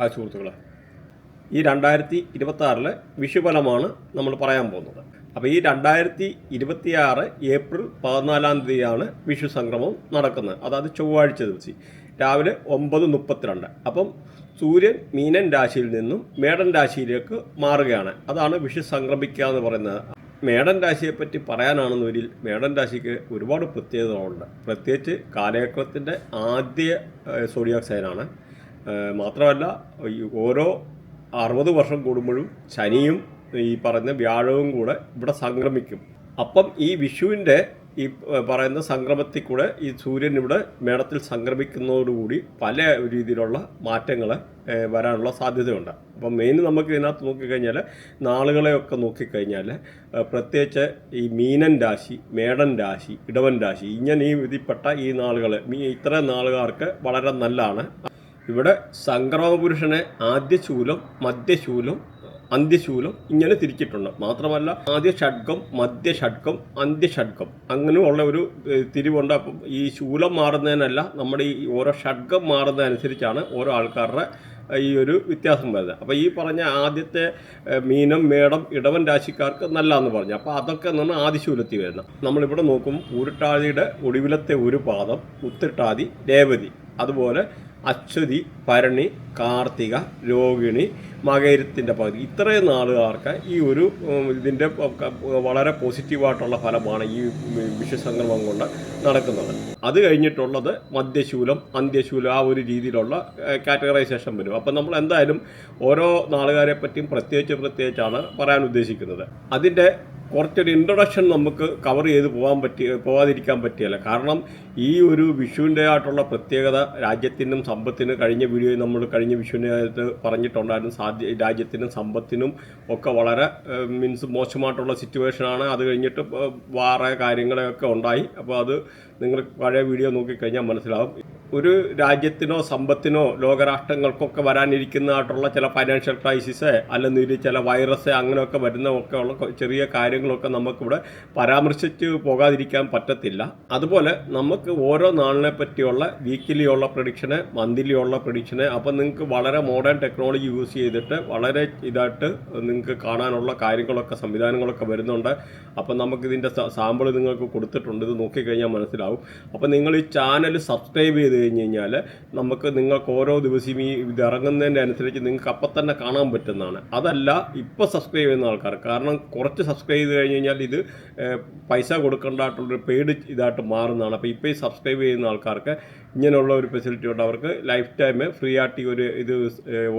ആ സുഹൃത്തുക്കളെ, ഈ 2026 വിഷുഫലമാണ് നമ്മൾ പറയാൻ പോകുന്നത്. അപ്പോൾ ഈ 2026 ഏപ്രിൽ 14 വിഷു സംക്രമം നടക്കുന്നത്. അതായത് ചൊവ്വാഴ്ച ദിവസം രാവിലെ 9:32. അപ്പം സൂര്യൻ മീനൻ രാശിയിൽ നിന്നും മേടൻ രാശിയിലേക്ക് മാറുകയാണ്. അതാണ് വിഷു സംക്രമിക്കുക എന്ന് പറയുന്നത്. മേടൻ രാശിയെപ്പറ്റി പറയാനാണെന്നൊരിൽ മേടൻ രാശിക്ക് ഒരുപാട് പ്രത്യേകതകളുണ്ട്. പ്രത്യേകിച്ച് കാലചക്രത്തിൻ്റെ ആദ്യ സോഡിയാക് സൈനാണ്. മാത്രമല്ല ഓരോ 60 വർഷം കൂടുമ്പോഴും ശനിയും ഈ പറഞ്ഞ വ്യാഴവും കൂടെ ഇവിടെ സംക്രമിക്കും. അപ്പം ഈ വിഷുവിൻ്റെ ഈ പറയുന്ന സംക്രമത്തിൽ കൂടെ ഈ സൂര്യൻ ഇവിടെ മേടത്തിൽ സംക്രമിക്കുന്നതോടുകൂടി പല രീതിയിലുള്ള മാറ്റങ്ങൾ വരാനുള്ള സാധ്യതയുണ്ട്. അപ്പം മെയിൻ നമുക്ക് ഇതിനകത്ത് നോക്കിക്കഴിഞ്ഞാൽ നാളുകളെയൊക്കെ നോക്കിക്കഴിഞ്ഞാൽ പ്രത്യേകിച്ച് ഈ മീനൻ രാശി, മേടൻ രാശി, ഇടവൻ രാശി, ഇങ്ങനെ ഈ വിധിപ്പെട്ട ഈ നാളുകൾ ഇത്തരം നാളുകാർക്ക് വളരെ നല്ലതാണ്. ഇവിടെ സംക്രമപുരുഷനെ ആദ്യശൂലം, മധ്യശൂലം, അന്ത്യശൂലം ഇങ്ങനെ തിരിച്ചിട്ടുണ്ട്. മാത്രമല്ല ആദ്യ ഷഡ്കം, മധ്യഷഡ്കം, അന്ത്യഷഡ്കം അങ്ങനെയുള്ള ഒരു തിരിവുണ്ട്. അപ്പം ഈ ശൂലം മാറുന്നതിനല്ല, നമ്മുടെ ഈ ഓരോ ഷഡ്കം മാറുന്നതനുസരിച്ചാണ് ഓരോ ആൾക്കാരുടെ ഈ ഒരു വ്യത്യാസം വരുന്നത്. അപ്പോൾ ഈ പറഞ്ഞ ആദ്യത്തെ മീനം, മേടം, ഇടവൻ രാശിക്കാർക്ക് നല്ലതെന്ന് പറഞ്ഞു. അപ്പോൾ അതൊക്കെ എന്ന് പറഞ്ഞാൽ ആദിശൂലത്തിൽ വരുന്നത്. നമ്മളിവിടെ നോക്കുമ്പോൾ പൂരിട്ടാതിയുടെ ഒടുവിലത്തെ ഒരു പാദം, ഉത്തിട്ടാതി, രേവതി, അതുപോലെ അശ്വതി, ഭരണി, കാർത്തിക, രോഹിണി, മകരത്തിൻ്റെ പകുതി, ഇത്രയും നാളുകാർക്ക് ഈ ഒരു ഇതിൻ്റെ വളരെ പോസിറ്റീവായിട്ടുള്ള ഫലമാണ് ഈ വിഷുസംക്രമം കൊണ്ട് നടക്കുന്നത്. അത് കഴിഞ്ഞിട്ടുള്ളത് മധ്യശൂലം, അന്ത്യശൂലം, ആ ഒരു രീതിയിലുള്ള കാറ്റഗറൈസേഷൻ വരും. അപ്പം നമ്മൾ എന്തായാലും ഓരോ നാളുകാരെ പറ്റിയും പ്രത്യേകിച്ചാണ് പറയാൻ ഉദ്ദേശിക്കുന്നത്. അതിൻ്റെ കുറച്ചൊരു ഇൻട്രൊഡക്ഷൻ നമുക്ക് കവർ ചെയ്ത് പോകാതിരിക്കാൻ പറ്റിയല്ല. കാരണം ഈ ഒരു വിഷുവിൻ്റെ ആയിട്ടുള്ള പ്രത്യേകത രാജ്യത്തിനും സമ്പത്തിനും കഴിഞ്ഞ വീഡിയോയിൽ നമ്മൾ കഴിഞ്ഞ വിഷുവിനകത്ത് പറഞ്ഞിട്ടുണ്ടായിരുന്നു. രാജ്യത്തിനും സമ്പത്തിനും ഒക്കെ വളരെ മോശമായിട്ടുള്ള സിറ്റുവേഷനാണ്. അത് കഴിഞ്ഞിട്ട് വേറെ കാര്യങ്ങളൊക്കെ ഉണ്ടായി. അപ്പോൾ അത് നിങ്ങൾ പഴയ വീഡിയോ നോക്കിക്കഴിഞ്ഞാൽ മനസ്സിലാവും. ഒരു രാജ്യത്തിനോ സമ്പത്തിനോ ലോകരാഷ്ട്രങ്ങൾക്കൊക്കെ വരാനിരിക്കുന്നതായിട്ടുള്ള ചില ഫൈനാൻഷ്യൽ ക്രൈസിസ്, അല്ലെങ്കിൽ ചില വൈറസ് അങ്ങനെയൊക്കെ വരുന്നതൊക്കെ ഉള്ള ചെറിയ കാര്യങ്ങളൊക്കെ നമുക്കിവിടെ പരാമർശിച്ച് പോകാതിരിക്കാൻ പറ്റത്തില്ല. അതുപോലെ നമുക്ക് ഓരോ നാളിനെ പറ്റിയുള്ള വീക്കിലി ഉള്ള പ്രഡിക്ഷന്, മന്ത്ലി ഉള്ള പ്രഡിക്ഷന്, അപ്പം നിങ്ങൾക്ക് വളരെ മോഡേൺ ടെക്നോളജി യൂസ് ചെയ്തിട്ട് വളരെ ഇതായിട്ട് നിങ്ങൾക്ക് കാണാനുള്ള കാര്യങ്ങളൊക്കെ സംവിധാനങ്ങളൊക്കെ വരുന്നുണ്ട്. അപ്പം നമുക്കിതിൻ്റെ സാമ്പിൾ നിങ്ങൾക്ക് കൊടുത്തിട്ടുണ്ട്. ഇത് നോക്കിക്കഴിഞ്ഞാൽ മനസ്സിലാവും. അപ്പം നിങ്ങൾ ഈ ചാനൽ സബ്സ്ക്രൈബ് ചെയ്ത് കഴിഞ്ഞ് കഴിഞ്ഞാൽ നിങ്ങൾക്ക് ഓരോ ദിവസവും ഈ ഇത് ഇറങ്ങുന്നതിൻ്റെ അനുസരിച്ച് നിങ്ങൾക്ക് അപ്പം തന്നെ കാണാൻ പറ്റുന്നതാണ്. അതല്ല ഇപ്പോൾ സബ്സ്ക്രൈബ് ചെയ്യുന്ന ആൾക്കാർ, കാരണം കുറച്ച് സബ്സ്ക്രൈബ് ചെയ്ത് കഴിഞ്ഞ് കഴിഞ്ഞാൽ ഇത് പൈസ കൊടുക്കേണ്ടതായിട്ടുള്ളൊരു പെയ്ഡ് ഇതായിട്ട് മാറുന്നതാണ്. അപ്പോൾ ഇപ്പോൾ ഈ സബ്സ്ക്രൈബ് ചെയ്യുന്ന ആൾക്കാർക്ക് ഇങ്ങനെയുള്ള ഒരു ഫെസിലിറ്റി ഉണ്ട്. അവർക്ക് ലൈഫ് ടൈം ഫ്രീ ആയിട്ട് ഒരു ഇത്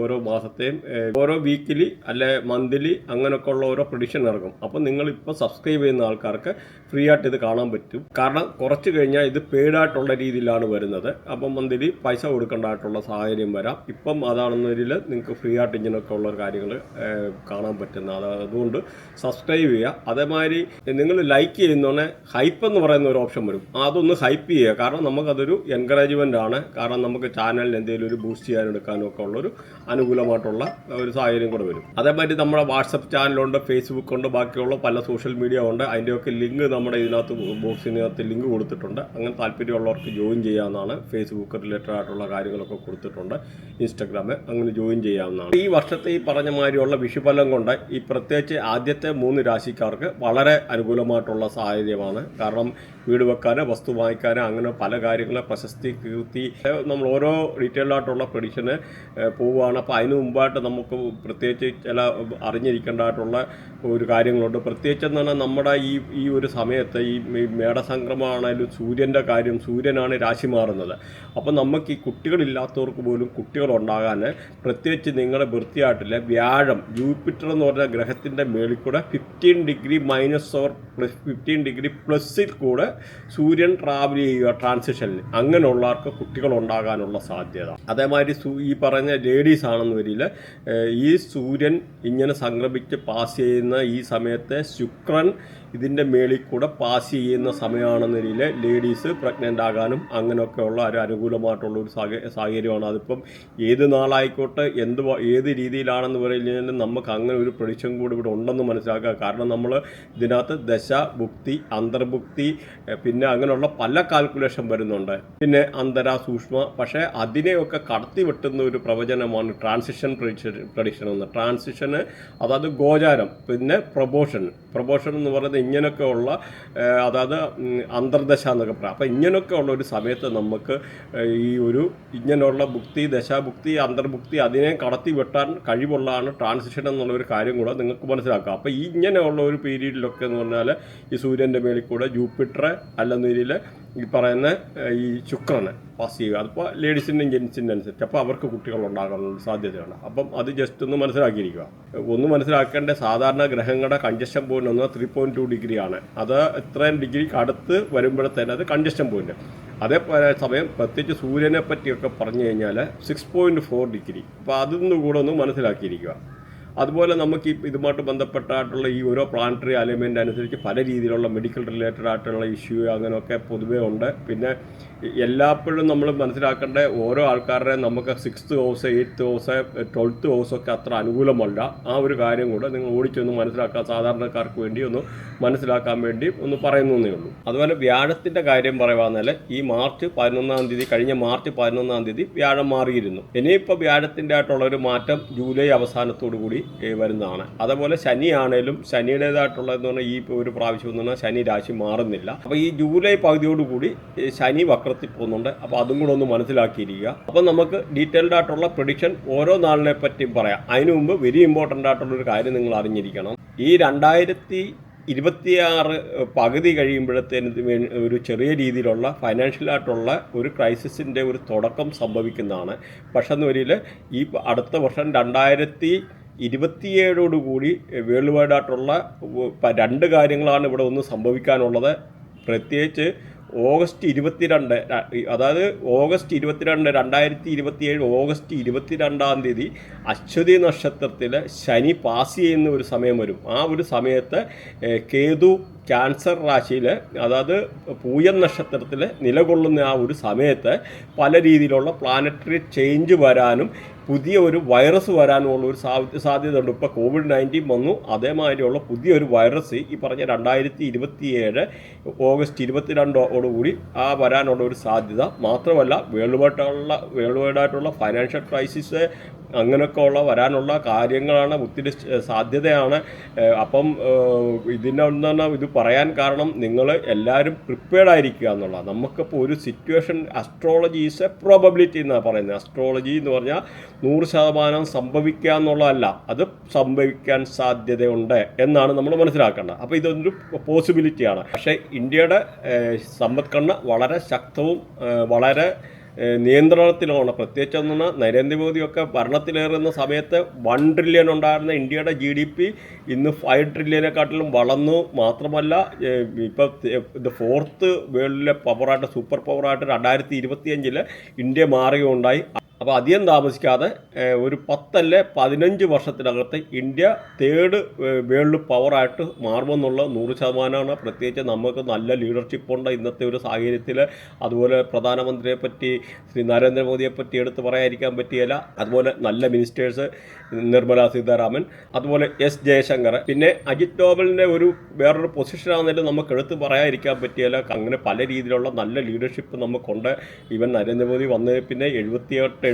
ഓരോ മാസത്തെയും ഓരോ വീക്കിലി അല്ലെ മന്ത്ലി അങ്ങനെയൊക്കെ ഉള്ള ഓരോ പ്രഡിക്ഷൻ ഇറങ്ങും. അപ്പം നിങ്ങളിപ്പോൾ സബ്സ്ക്രൈബ് ചെയ്യുന്ന ആൾക്കാർക്ക് ഫ്രീ ആയിട്ട് ഇത് കാണാൻ പറ്റും. കാരണം കുറച്ച് കഴിഞ്ഞാൽ ഇത് പെയ്ഡായിട്ടുള്ള രീതിയിലാണ് വരുന്നത്. അപ്പം മന്ത്ലി പൈസ കൊടുക്കേണ്ടതായിട്ടുള്ള സാഹചര്യം വരാം. ഇപ്പം അതാണെന്നതിൽ നിങ്ങൾക്ക് ഫ്രീ ആയിട്ട് ഇങ്ങനെയൊക്കെ ഉള്ള കാര്യങ്ങൾ കാണാൻ പറ്റുന്ന. അതുകൊണ്ട് സബ്സ്ക്രൈബ് ചെയ്യുക. അതേമാതിരി നിങ്ങൾ ലൈക്ക് ചെയ്യുന്നോടെ ഹൈപ്പ് എന്ന് പറയുന്ന ഒരു ഓപ്ഷൻ വരും. അതൊന്ന് ഹൈപ്പ് ചെയ്യുക. കാരണം നമുക്കതൊരു എൻകറേജ്മെൻ്റ് ആണ്. കാരണം നമുക്ക് ചാനലിന് എന്തെങ്കിലും ഒരു ബൂസ്റ്റ് ചെയ്യാനെടുക്കാനും ഒക്കെ ഉള്ളൊരു അനുകൂലമായിട്ടുള്ള ഒരു സാഹചര്യം കൂടെ വരും. അതേമാതിരി നമ്മുടെ വാട്സപ്പ് ചാനലുണ്ട്, ഫേസ്ബുക്ക് ഉണ്ട്, ബാക്കിയുള്ള പല സോഷ്യൽ മീഡിയ ഉണ്ട്. അതിൻ്റെയൊക്കെ ലിങ്ക് നമ്മുടെ ഇതിനകത്ത് ബോക്സിനകത്ത് ലിങ്ക് കൊടുത്തിട്ടുണ്ട്. അങ്ങനെ താല്പര്യമുള്ളവർക്ക് ജോയിൻ ചെയ്യാവുന്നതാണ്. ഫേസ്ബുക്ക് റിലേറ്റഡ് ആയിട്ടുള്ള കാര്യങ്ങളൊക്കെ കൊടുത്തിട്ടുണ്ട്. ഇൻസ്റ്റാഗ്രാമിൽ അങ്ങനെ ജോയിൻ ചെയ്യാവുന്നതാണ്. ഈ വർഷത്തെ ഈ പറഞ്ഞ മാതിരിയുള്ള വിഷുഫലം കൊണ്ട് ഈ പ്രത്യേകിച്ച് ആദ്യത്തെ 3 രാശിക്കാർക്ക് വളരെ അനുകൂലമായിട്ടുള്ള സാഹചര്യമാണ്. കാരണം വീട് വെക്കാനോ വസ്തു വാങ്ങിക്കാനോ അങ്ങനെ പല കാര്യങ്ങളെ പ്രശസ്തി, കീർത്തി, നമ്മൾ ഓരോ ഡീറ്റെയിൽഡ് ആയിട്ടുള്ള പ്രഡിക്ഷന് പോവുകയാണ്. അപ്പോൾ അതിന് മുമ്പായിട്ട് നമുക്ക് പ്രത്യേകിച്ച് ചില അറിഞ്ഞിരിക്കേണ്ടതായിട്ടുള്ള ഒരു കാര്യങ്ങളുണ്ട്. പ്രത്യേകിച്ച് എന്ന് പറഞ്ഞാൽ നമ്മുടെ ഈ ഒരു സമയത്ത് ഈ മേടസംക്രമമാണെങ്കിലും സൂര്യൻ്റെ കാര്യം, സൂര്യനാണ് രാശി മാറുന്നത്. അപ്പം നമുക്ക് ഈ കുട്ടികളില്ലാത്തവർക്ക് പോലും കുട്ടികളുണ്ടാകാൻ പ്രത്യേകിച്ച് നിങ്ങളുടെ വൃത്തിയായിട്ടില്ല വ്യാഴം, ജൂപ്പിറ്റർ എന്ന് പറഞ്ഞ ഗ്രഹത്തിൻ്റെ മേളിൽ കൂടെ 15 degree minus or plus 15 degree പ്ലസ്സിൽ കൂടെ സൂര്യൻ ട്രാവൽ ചെയ്യുക ട്രാൻസിഷനിൽ. അങ്ങനെയുള്ളവർക്ക് കുട്ടികളുണ്ടാകാനുള്ള സാധ്യത. അതേമാതിരി ഈ പറഞ്ഞ ലേഡീസ് ആണെന്ന് വരില്ല, ഈ സൂര്യൻ ഇങ്ങനെ സംക്രമിച്ച് പാസ് ചെയ്യുന്ന ഈ സമയത്തെ ശുക്രൻ ഇതിൻ്റെ മേളിൽ കൂടെ പാസ് ചെയ്യുന്ന സമയമാണെന്ന രീതിയിൽ ലേഡീസ് പ്രഗ്നൻ്റ് ആകാനും അങ്ങനെയൊക്കെയുള്ള ഒരു അനുകൂലമായിട്ടുള്ള ഒരു സാഹചര്യമാണ്. അതിപ്പം ഏത് നാളായിക്കോട്ടെ ഏത് രീതിയിലാണെന്ന് പറയുന്നതിന് നമുക്ക് അങ്ങനെ ഒരു പ്രഡിക്ഷൻ കൂടി ഇവിടെ ഉണ്ടെന്ന് മനസ്സിലാക്കുക. കാരണം നമ്മൾ ഇതിനകത്ത് ദശ, ഭുക്തി, അന്തർഭുക്തി, പിന്നെ അങ്ങനെയുള്ള പല കാൽക്കുലേഷൻ വരുന്നുണ്ട്. പിന്നെ അന്തര സൂക്ഷ്മ, പക്ഷേ അതിനെയൊക്കെ കടത്തി വെട്ടുന്ന ഒരു പ്രവചനമാണ് ട്രാൻസിഷൻ പ്രഡിക്ഷൻ എന്ന്. ട്രാൻസിഷന് അതായത് ഗോചാരം, പിന്നെ പ്രൊബോഷൻ എന്ന് പറയുന്നത് ഇങ്ങനെയൊക്കെയുള്ള അതായത് അന്തർദശ എന്നൊക്കെ പറയാം. അപ്പോൾ ഇങ്ങനെയൊക്കെയുള്ള ഒരു സമയത്ത് നമുക്ക് ഈ ഒരു ഇങ്ങനെയുള്ള ഭുക്തി, ദശാഭുക്തി, അന്തർഭുക്തി അതിനെ കടത്തി വെട്ടാൻ കഴിവുള്ളതാണ് ട്രാൻസിഷൻ എന്നുള്ള ഒരു കാര്യം കൂടെ നിങ്ങൾക്ക് മനസ്സിലാക്കാം. അപ്പോൾ ഈ ഇങ്ങനെയുള്ള ഒരു പീരീഡിലൊക്കെ എന്ന് പറഞ്ഞാൽ ഈ സൂര്യൻ്റെ മേളിൽ കൂടെ ജൂപ്പിറ്റർ അല്ലെന്നതിൽ ഈ പറയുന്ന ഈ ശുക്രനെ പാസ് ചെയ്യുക. അതിപ്പോൾ ലേഡീസിൻ്റെയും ജെൻസിൻ്റെ അനുസരിച്ച് അപ്പോൾ അവർക്ക് കുട്ടികളുണ്ടാകാനുള്ള സാധ്യതയാണ്. അപ്പം അത് ജസ്റ്റ് ഒന്ന് മനസ്സിലാക്കിയിരിക്കുക. ഒന്ന് മനസ്സിലാക്കേണ്ട സാധാരണ ഗ്രഹങ്ങളുടെ കൺജഷൻ പോയിൻ്റ് ഒന്ന് 3.2 ഡിഗ്രിയാണ്. അത് ഇത്രയും ഡിഗ്രിക്ക് അടുത്ത് വരുമ്പോഴത്തേന് അത് കൺജഷൻ പോയിൻ്റ്. അതേ സമയം പ്രത്യേകിച്ച് സൂര്യനെ പറ്റിയൊക്കെ പറഞ്ഞു കഴിഞ്ഞാൽ 6.4 ഡിഗ്രി. അപ്പോൾ അതൊന്നും കൂടെ ഒന്ന് മനസ്സിലാക്കിയിരിക്കുക. അതുപോലെ നമുക്ക് ഇതുമായിട്ട് ബന്ധപ്പെട്ടായിട്ടുള്ള ഈ ഓരോ പ്ലാനറ്ററി അലൈൻമെൻ്റ് അനുസരിച്ച് പല രീതിയിലുള്ള മെഡിക്കൽ റിലേറ്റഡ് ആയിട്ടുള്ള ഇഷ്യൂ അങ്ങനെയൊക്കെ പൊതുവേ ഉണ്ട്. പിന്നെ എല്ലാപ്പോഴും നമ്മൾ മനസ്സിലാക്കേണ്ട ഓരോ ആൾക്കാരുടെയും നമുക്ക് 6th house, 8th house, 12th ഹൗസൊക്കെ അത്ര അനുകൂലമല്ല. ആ ഒരു കാര്യം കൂടെ നിങ്ങൾ ഓടിച്ചൊന്ന് മനസ്സിലാക്കാൻ, സാധാരണക്കാർക്ക് വേണ്ടി ഒന്ന് മനസ്സിലാക്കാൻ വേണ്ടി ഒന്ന് പറയുന്നേ ഉള്ളൂ. അതുപോലെ വ്യാഴത്തിൻ്റെ കാര്യം പറയുകയാണെങ്കിൽ ഈ മാർച്ച് 11-ാം തീയതി, കഴിഞ്ഞ മാർച്ച് 11-ാം തീയതി വ്യാഴം മാറിയിരുന്നു. ഇനിയിപ്പോൾ വ്യാഴത്തിൻ്റെ ആയിട്ടുള്ളൊരു മാറ്റം ജൂലൈ അവസാനത്തോടു കൂടി വരുന്നതാണ്. അതുപോലെ ശനിയാണേലും ശനിയുടേതായിട്ടുള്ളതെന്ന് പറഞ്ഞാൽ ഈ ഒരു പ്രാവശ്യം എന്ന് പറഞ്ഞാൽ ശനി രാശി മാറുന്നില്ല. അപ്പോൾ ഈ ജൂലൈ പകുതിയോടുകൂടി ശനി വക്രത്തിൽ പോകുന്നുണ്ട്. അപ്പോൾ അതും കൂടെ ഒന്ന് മനസ്സിലാക്കിയിരിക്കുക. അപ്പം നമുക്ക് ഡീറ്റെയിൽഡ് ആയിട്ടുള്ള പ്രഡിക്ഷൻ ഓരോ നാളിനെ പറ്റിയും പറയാം. അതിനു മുമ്പ് വെരി ഇമ്പോർട്ടൻ്റ് ആയിട്ടുള്ളൊരു കാര്യം നിങ്ങൾ അറിഞ്ഞിരിക്കണം. ഈ 2026 പകുതി കഴിയുമ്പോഴത്തേന് ഒരു ചെറിയ രീതിയിലുള്ള ഫൈനാൻഷ്യലായിട്ടുള്ള ഒരു ക്രൈസിസിൻ്റെ ഒരു തുടക്കം സംഭവിക്കുന്നതാണ്. പക്ഷെ എന്ന് വരിയിൽ ഈ അടുത്ത വർഷം 2027 വേൾഡ് വൈഡ് ആയിട്ടുള്ള 2 കാര്യങ്ങളാണ് ഇവിടെ ഒന്ന് സംഭവിക്കാനുള്ളത്. പ്രത്യേകിച്ച് ഓഗസ്റ്റ് 22, അതായത് ഓഗസ്റ്റ് 22, 2027 ഓഗസ്റ്റ് 22-ാം തീയതി അശ്വതി നക്ഷത്രത്തിൽ ശനി പാസ് ചെയ്യുന്ന ഒരു സമയം വരും. ആ ഒരു സമയത്ത് കേതു ക്യാൻസർ രാശിയിൽ, അതായത് പൂയം നക്ഷത്രത്തിൽ നിലകൊള്ളുന്ന ആ ഒരു സമയത്ത് പല രീതിയിലുള്ള പ്ലാനറ്ററി ചേഞ്ച് വരാനും പുതിയ ഒരു വൈറസ് വരാനുമുള്ള ഒരു സാധ്യത ഉണ്ട്. ഇപ്പോൾ COVID-19 വന്നു, അതേമാതിരിയുള്ള പുതിയൊരു വൈറസ് ഈ പറഞ്ഞ 2027 ഓഗസ്റ്റ് 22 ആ വരാനുള്ള ഒരു സാധ്യത. മാത്രമല്ല വേൾഡ് വൈഡായിട്ടുള്ള ഫൈനാൻഷ്യൽ ക്രൈസിസ് അങ്ങനെയൊക്കെ വരാനുള്ള കാര്യങ്ങളാണ്, ഒത്തിരി സാധ്യതയാണ്. അപ്പം ഇതിനൊന്നാണ് ഇത് പറയാൻ കാരണം നിങ്ങൾ എല്ലാവരും പ്രിപ്പയർഡ് ആയിരിക്കുക എന്നുള്ളതാണ്. നമുക്കിപ്പോൾ ഒരു situation, astrology is A probability എന്നാണ് പറയുന്നത്. അസ്ട്രോളജി എന്ന് പറഞ്ഞാൽ 100% സംഭവിക്കുക എന്നുള്ളതല്ല, അത് സംഭവിക്കാൻ സാധ്യതയുണ്ട് എന്നാണ് നമ്മൾ മനസ്സിലാക്കേണ്ടത്. അപ്പോൾ ഇതൊരു പോസിബിലിറ്റിയാണ്. പക്ഷേ ഇന്ത്യയുടെ സമ്പദ്ഘടന വളരെ ശക്തവും വളരെ നിയന്ത്രണത്തിലാണ്. പ്രത്യേകിച്ച് എന്നാൽ നരേന്ദ്രമോദിയൊക്കെ ഭരണത്തിലേറുന്ന സമയത്ത് 1 ട്രില്യൺ ഉണ്ടായിരുന്ന ഇന്ത്യയുടെ GDP ഇന്ന് 5 ട്രില്യനെക്കാട്ടിലും വളർന്നു. മാത്രമല്ല ഇപ്പോൾ ഇത് 4th വേൾഡിലെ പവറായിട്ട്, സൂപ്പർ പവറായിട്ട് 2025 ഇന്ത്യ മാറുകയുണ്ടായി. അപ്പോൾ അധികം താമസിക്കാതെ ഒരു 10 അല്ലെ 15 വർഷത്തിനകത്ത് ഇന്ത്യ 3rd വേൾഡ് പവറായിട്ട് മാറുമെന്നുള്ള 100%. പ്രത്യേകിച്ച് നമുക്ക് നല്ല ലീഡർഷിപ്പുണ്ട് ഇന്നത്തെ ഒരു സാഹചര്യത്തിൽ. അതുപോലെ പ്രധാനമന്ത്രിയെ പറ്റി, ശ്രീ നരേന്ദ്രമോദിയെ പറ്റി എടുത്ത് പറയാതിരിക്കാൻ പറ്റിയല്ല. അതുപോലെ നല്ല മിനിസ്റ്റേഴ്സ്, നിർമ്മല സീതാരാമൻ, അതുപോലെ S ജയശങ്കർ, പിന്നെ അജിത് ഡോവലിൻ്റെ വേറൊരു പൊസിഷനാണെങ്കിലും നമുക്ക് എടുത്ത് പറയാതിരിക്കാൻ പറ്റിയല്ല. അങ്ങനെ പല രീതിയിലുള്ള നല്ല ലീഡർഷിപ്പ് നമുക്കുണ്ട്. ഈവൻ നരേന്ദ്രമോദി വന്ന് പിന്നെ 78-79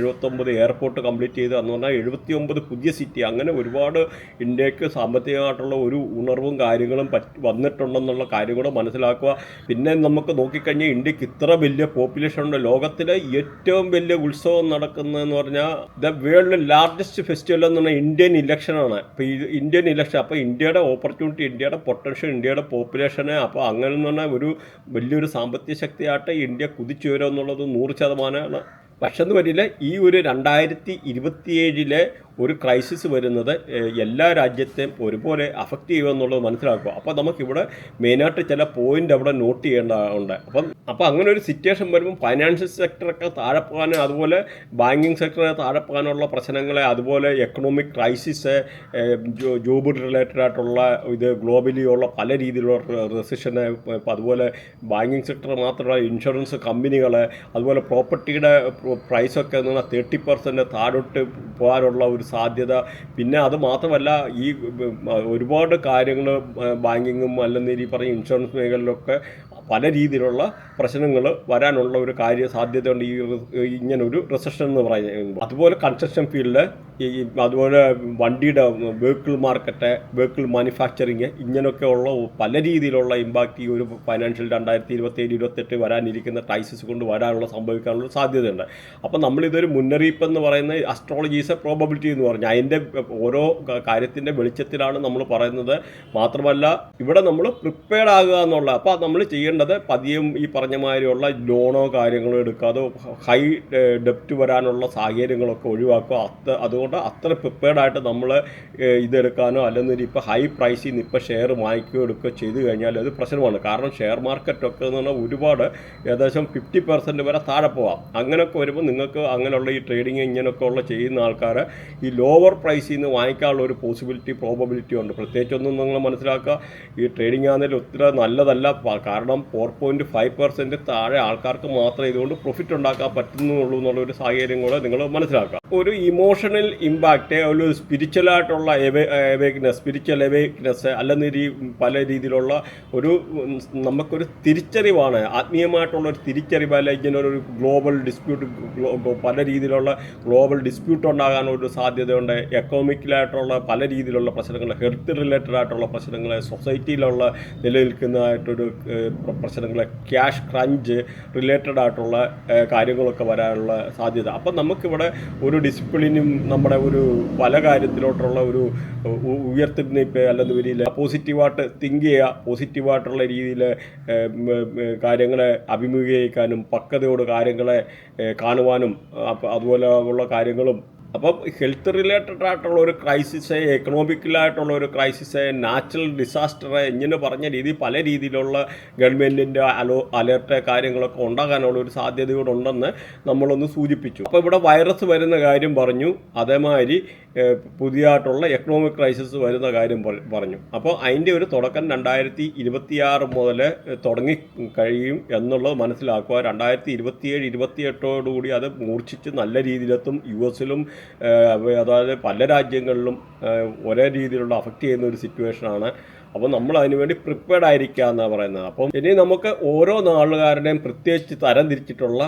എയർപോർട്ട് കംപ്ലീറ്റ് ചെയ്ത് എന്ന് പറഞ്ഞാൽ 79 പുതിയ സിറ്റി, അങ്ങനെ ഒരുപാട് ഇന്ത്യക്ക് സാമ്പത്തികമായിട്ടുള്ള ഒരു ഉണർവും കാര്യങ്ങളും വന്നിട്ടുണ്ടെന്നുള്ള കാര്യം കൂടെ മനസ്സിലാക്കുക. പിന്നെ നമുക്ക് നോക്കിക്കഴിഞ്ഞാൽ ഇന്ത്യക്ക് ഇത്ര വലിയ പോപ്പുലേഷൻ ഉണ്ട്. ലോകത്തിലെ ഏറ്റവും വലിയ ഉത്സവം നടക്കുന്നതെന്ന് പറഞ്ഞാൽ ദ വേൾഡ് ലാർജസ്റ്റ് ഫെസ്റ്റിവൽ എന്ന് പറഞ്ഞാൽ ഇന്ത്യൻ ഇലക്ഷനാണ്. അപ്പോൾ ഈ ഇന്ത്യൻ ഇലക്ഷൻ, അപ്പോൾ ഇന്ത്യയുടെ ഓപ്പർച്യൂണിറ്റി, ഇന്ത്യയുടെ പൊട്ടൻഷ്യൽ, ഇന്ത്യയുടെ പോപ്പുലേഷന്, അപ്പോൾ അങ്ങനെ എന്ന് പറഞ്ഞാൽ വലിയൊരു സാമ്പത്തിക ശക്തിയായിട്ട് ഇന്ത്യ കുതിച്ചു വരും എന്നുള്ളത് 100%. പക്ഷെ എന്ന് വരില്ല, ഈ ഒരു 2027 ഒരു ക്രൈസിസ് വരുന്നത് എല്ലാ രാജ്യത്തെയും ഒരുപോലെ അഫക്റ്റ് ചെയ്യുമെന്നുള്ളത് മനസ്സിലാക്കുക. അപ്പോൾ നമുക്കിവിടെ മെയിനായിട്ട് ചില പോയിൻ്റ് അവിടെ നോട്ട് ചെയ്യേണ്ടതുണ്ട്. അപ്പോൾ അങ്ങനെ ഒരു സിറ്റുവേഷൻ വരുമ്പോൾ ഫൈനാൻഷ്യൽ സെക്ടറൊക്കെ താഴെ പോകാനും, അതുപോലെ ബാങ്കിങ് സെക്ടറെ താഴെ പോകാനുള്ള പ്രശ്നങ്ങളെ, അതുപോലെ എക്കണോമിക് ക്രൈസിസ്, ജോബ് റിലേറ്റഡ് ആയിട്ടുള്ള ഇത് ഗ്ലോബലി ഉള്ള പല രീതിയിലുള്ള റെസിഷന്, അതുപോലെ ബാങ്കിങ് സെക്ടർ മാത്രമല്ല ഇൻഷുറൻസ് കമ്പനികൾ, അതുപോലെ പ്രോപ്പർട്ടിയുടെ പ്രൈസൊക്കെ എന്ന് പറഞ്ഞാൽ 30% താഴോട്ട് പോകാനുള്ള ഒരു സാധ്യത. പിന്നെ അത് മാത്രമല്ല ഈ ഒരുപാട് കാര്യങ്ങൾ ബാങ്കിങ്ങും അല്ലെങ്കിൽ ഈ പറഞ്ഞ ഇൻഷുറൻസ് മേഖലയിലൊക്കെ പല രീതിയിലുള്ള പ്രശ്നങ്ങൾ വരാനുള്ള ഒരു സാധ്യതയുണ്ട് ഇങ്ങനൊരു റിസഷൻ എന്ന് പറയുന്നത്. അതുപോലെ കൺസ്ട്രക്ഷൻ ഫീൽഡ്, അതുപോലെ വണ്ടിയുടെ വെഹിക്കിൾ മാർക്കറ്റ്, വെഹിക്കിൾ മാനുഫാക്ചറിങ്, ഇങ്ങനെയൊക്കെ ഉള്ള പല രീതിയിലുള്ള ഇമ്പാക്റ്റ് ഈ ഒരു ഫൈനാൻഷ്യൽ 2027-28 വരാനിരിക്കുന്ന ക്രൈസിസ് കൊണ്ട് സംഭവിക്കാനുള്ള സാധ്യതയുണ്ട്. അപ്പം നമ്മളിതൊരു മുന്നറിയിപ്പ് എന്ന് പറയുന്നത് അസ്ട്രോളജീസ് പ്രോബബിലിറ്റി എന്ന് പറഞ്ഞാൽ അതിൻ്റെ ഓരോ കാര്യത്തിൻ്റെ വെളിച്ചത്തിലാണ് നമ്മൾ പറയുന്നത്. മാത്രമല്ല ഇവിടെ നമ്മൾ പ്രിപ്പയർഡ് ആകുക എന്നുള്ള, അപ്പോൾ നമ്മൾ ചെയ്യേണ്ടത് പതിയും ഈ പറഞ്ഞ മാതിരിയുള്ള ലോണോ കാര്യങ്ങളോ എടുക്കാതെ ഹൈ ഡെപ്റ്റ് വരാനുള്ള സാഹചര്യങ്ങളൊക്കെ ഒഴിവാക്കുക. അതുകൊണ്ട് അത്ര പ്രിപ്പയർഡായിട്ട് നമ്മൾ ഇതെടുക്കാനോ അല്ലെങ്കിൽ ഇപ്പോൾ ഹൈ പ്രൈസിൽ നിന്ന് ഇപ്പോൾ ഷെയർ വാങ്ങിക്കുകയോ എടുക്കുകയോ ചെയ്തു കഴിഞ്ഞാൽ അത് പ്രശ്നമാണ്. കാരണം ഷെയർ മാർക്കറ്റൊക്കെ എന്ന് പറഞ്ഞാൽ ഒരുപാട് ഏകദേശം 50% വരെ താഴെ പോവാം. അങ്ങനെയൊക്കെ വരുമ്പോൾ നിങ്ങൾക്ക് അങ്ങനെയുള്ള ഈ ട്രേഡിങ് ഇങ്ങനെയൊക്കെ ഉള്ള ചെയ്യുന്ന ആൾക്കാർ ഈ ലോവർ പ്രൈസിൽ നിന്ന് വാങ്ങിക്കാനുള്ള ഒരു പ്രോബബിലിറ്റി ഉണ്ട്. പ്രത്യേകിച്ചൊന്നും നിങ്ങൾ മനസ്സിലാക്കുക, ഈ ട്രേഡിംഗ് ആണെങ്കിൽ ഒത്തിരി നല്ലതല്ല. കാരണം 4.5% താഴെ ആൾക്കാർക്ക് മാത്രമേ ഇതുകൊണ്ട് പ്രോഫിറ്റ് ഉണ്ടാക്കാൻ പറ്റുന്നുള്ളൂ എന്നുള്ളൊരു സാഹചര്യം കൂടെ നിങ്ങൾ മനസ്സിലാക്കുക. ഒരു ഇമോഷണൽ ഇമ്പാക്റ്റ്, ഒരു സ്പിരിച്വലായിട്ടുള്ള സ്പിരിച്വൽ അവേക്നെസ് അല്ലെങ്കിൽ പല രീതിയിലുള്ള നമുക്കൊരു തിരിച്ചറിവാണ്, ആത്മീയമായിട്ടുള്ള ഒരു തിരിച്ചറിവ്. അല്ലെങ്കിൽ ഇങ്ങനെ ഒരു ഗ്ലോബൽ ഡിസ്പ്യൂട്ട്, പല രീതിയിലുള്ള ഗ്ലോബൽ ഡിസ്പ്യൂട്ട് ഉണ്ടാകാനൊരു സാധ്യതയുണ്ട്. എക്കണോമിക്കലായിട്ടുള്ള പല രീതിയിലുള്ള പ്രശ്നങ്ങൾ, ഹെൽത്ത് റിലേറ്റഡ് ആയിട്ടുള്ള പ്രശ്നങ്ങൾ, സൊസൈറ്റിയിലുള്ള നിലനിൽക്കുന്നതായിട്ടൊരു പ്രശ്നങ്ങൾ, ക്യാഷ് ക്രഞ്ച് റിലേറ്റഡ് ആയിട്ടുള്ള കാര്യങ്ങളൊക്കെ വരാനുള്ള സാധ്യത. അപ്പം നമുക്കിവിടെ ഒരു ഡിസിപ്ലിനും നമ്മുടെ ഒരു പല കാര്യത്തിലോട്ടുള്ള ഒരു ഉയർത്തിനിപ്പ് അല്ലെങ്കിൽ പോസിറ്റീവായിട്ട് തിങ്ക് ചെയ്യുക, പോസിറ്റീവായിട്ടുള്ള രീതിയിൽ കാര്യങ്ങളെ അഭിമുഖീകരിക്കാനും പക്വതയോട് കാര്യങ്ങളെ കാണുവാനും അതുപോലെ ഉള്ള കാര്യങ്ങളും. അപ്പം ഹെൽത്ത് റിലേറ്റഡ് ആയിട്ടുള്ള ഒരു ക്രൈസിസ്, എക്കണോമിക്കലായിട്ടുള്ള ഒരു ക്രൈസിസ്, നാച്ചുറൽ ഡിസാസ്റ്റർ, ഇങ്ങനെ പറഞ്ഞ രീതി പല രീതിയിലുള്ള ഗവൺമെൻറ്റിൻ്റെ അലേർട്ട് കാര്യങ്ങളൊക്കെ ഉണ്ടാകാനുള്ള ഒരു സാധ്യതയോടുണ്ടെന്ന് നമ്മളൊന്ന് സൂചിപ്പിച്ചു. അപ്പോൾ ഇവിടെ വൈറസ് വരുന്ന കാര്യം പറഞ്ഞു, അതേമാതിരി പുതിയതായിട്ടുള്ള എക്കണോമിക് ക്രൈസിസ് വരുന്ന കാര്യം പറഞ്ഞു. അപ്പോൾ അതിൻ്റെ ഒരു തുടക്കം 2026 മുതൽ തുടങ്ങി കഴിയും എന്നുള്ളത് മനസ്സിലാക്കുക. 2027-28 അത് മൂർച്ഛിച്ച് നല്ല രീതിയിലെത്തും. US-ലും അതായത് പല രാജ്യങ്ങളിലും ഒരേ രീതിയിലുള്ള അഫക്റ്റ് ചെയ്യുന്ന ഒരു സിറ്റുവേഷനാണ്. അപ്പോൾ നമ്മൾ അതിനുവേണ്ടി പ്രിപ്പയർഡ് ആയിരിക്കുക എന്നാണ് പറയുന്നത്. അപ്പം ഇനി നമുക്ക് ഓരോ നാളുകാരുടെയും പ്രത്യേകിച്ച് തരം തിരിച്ചിട്ടുള്ള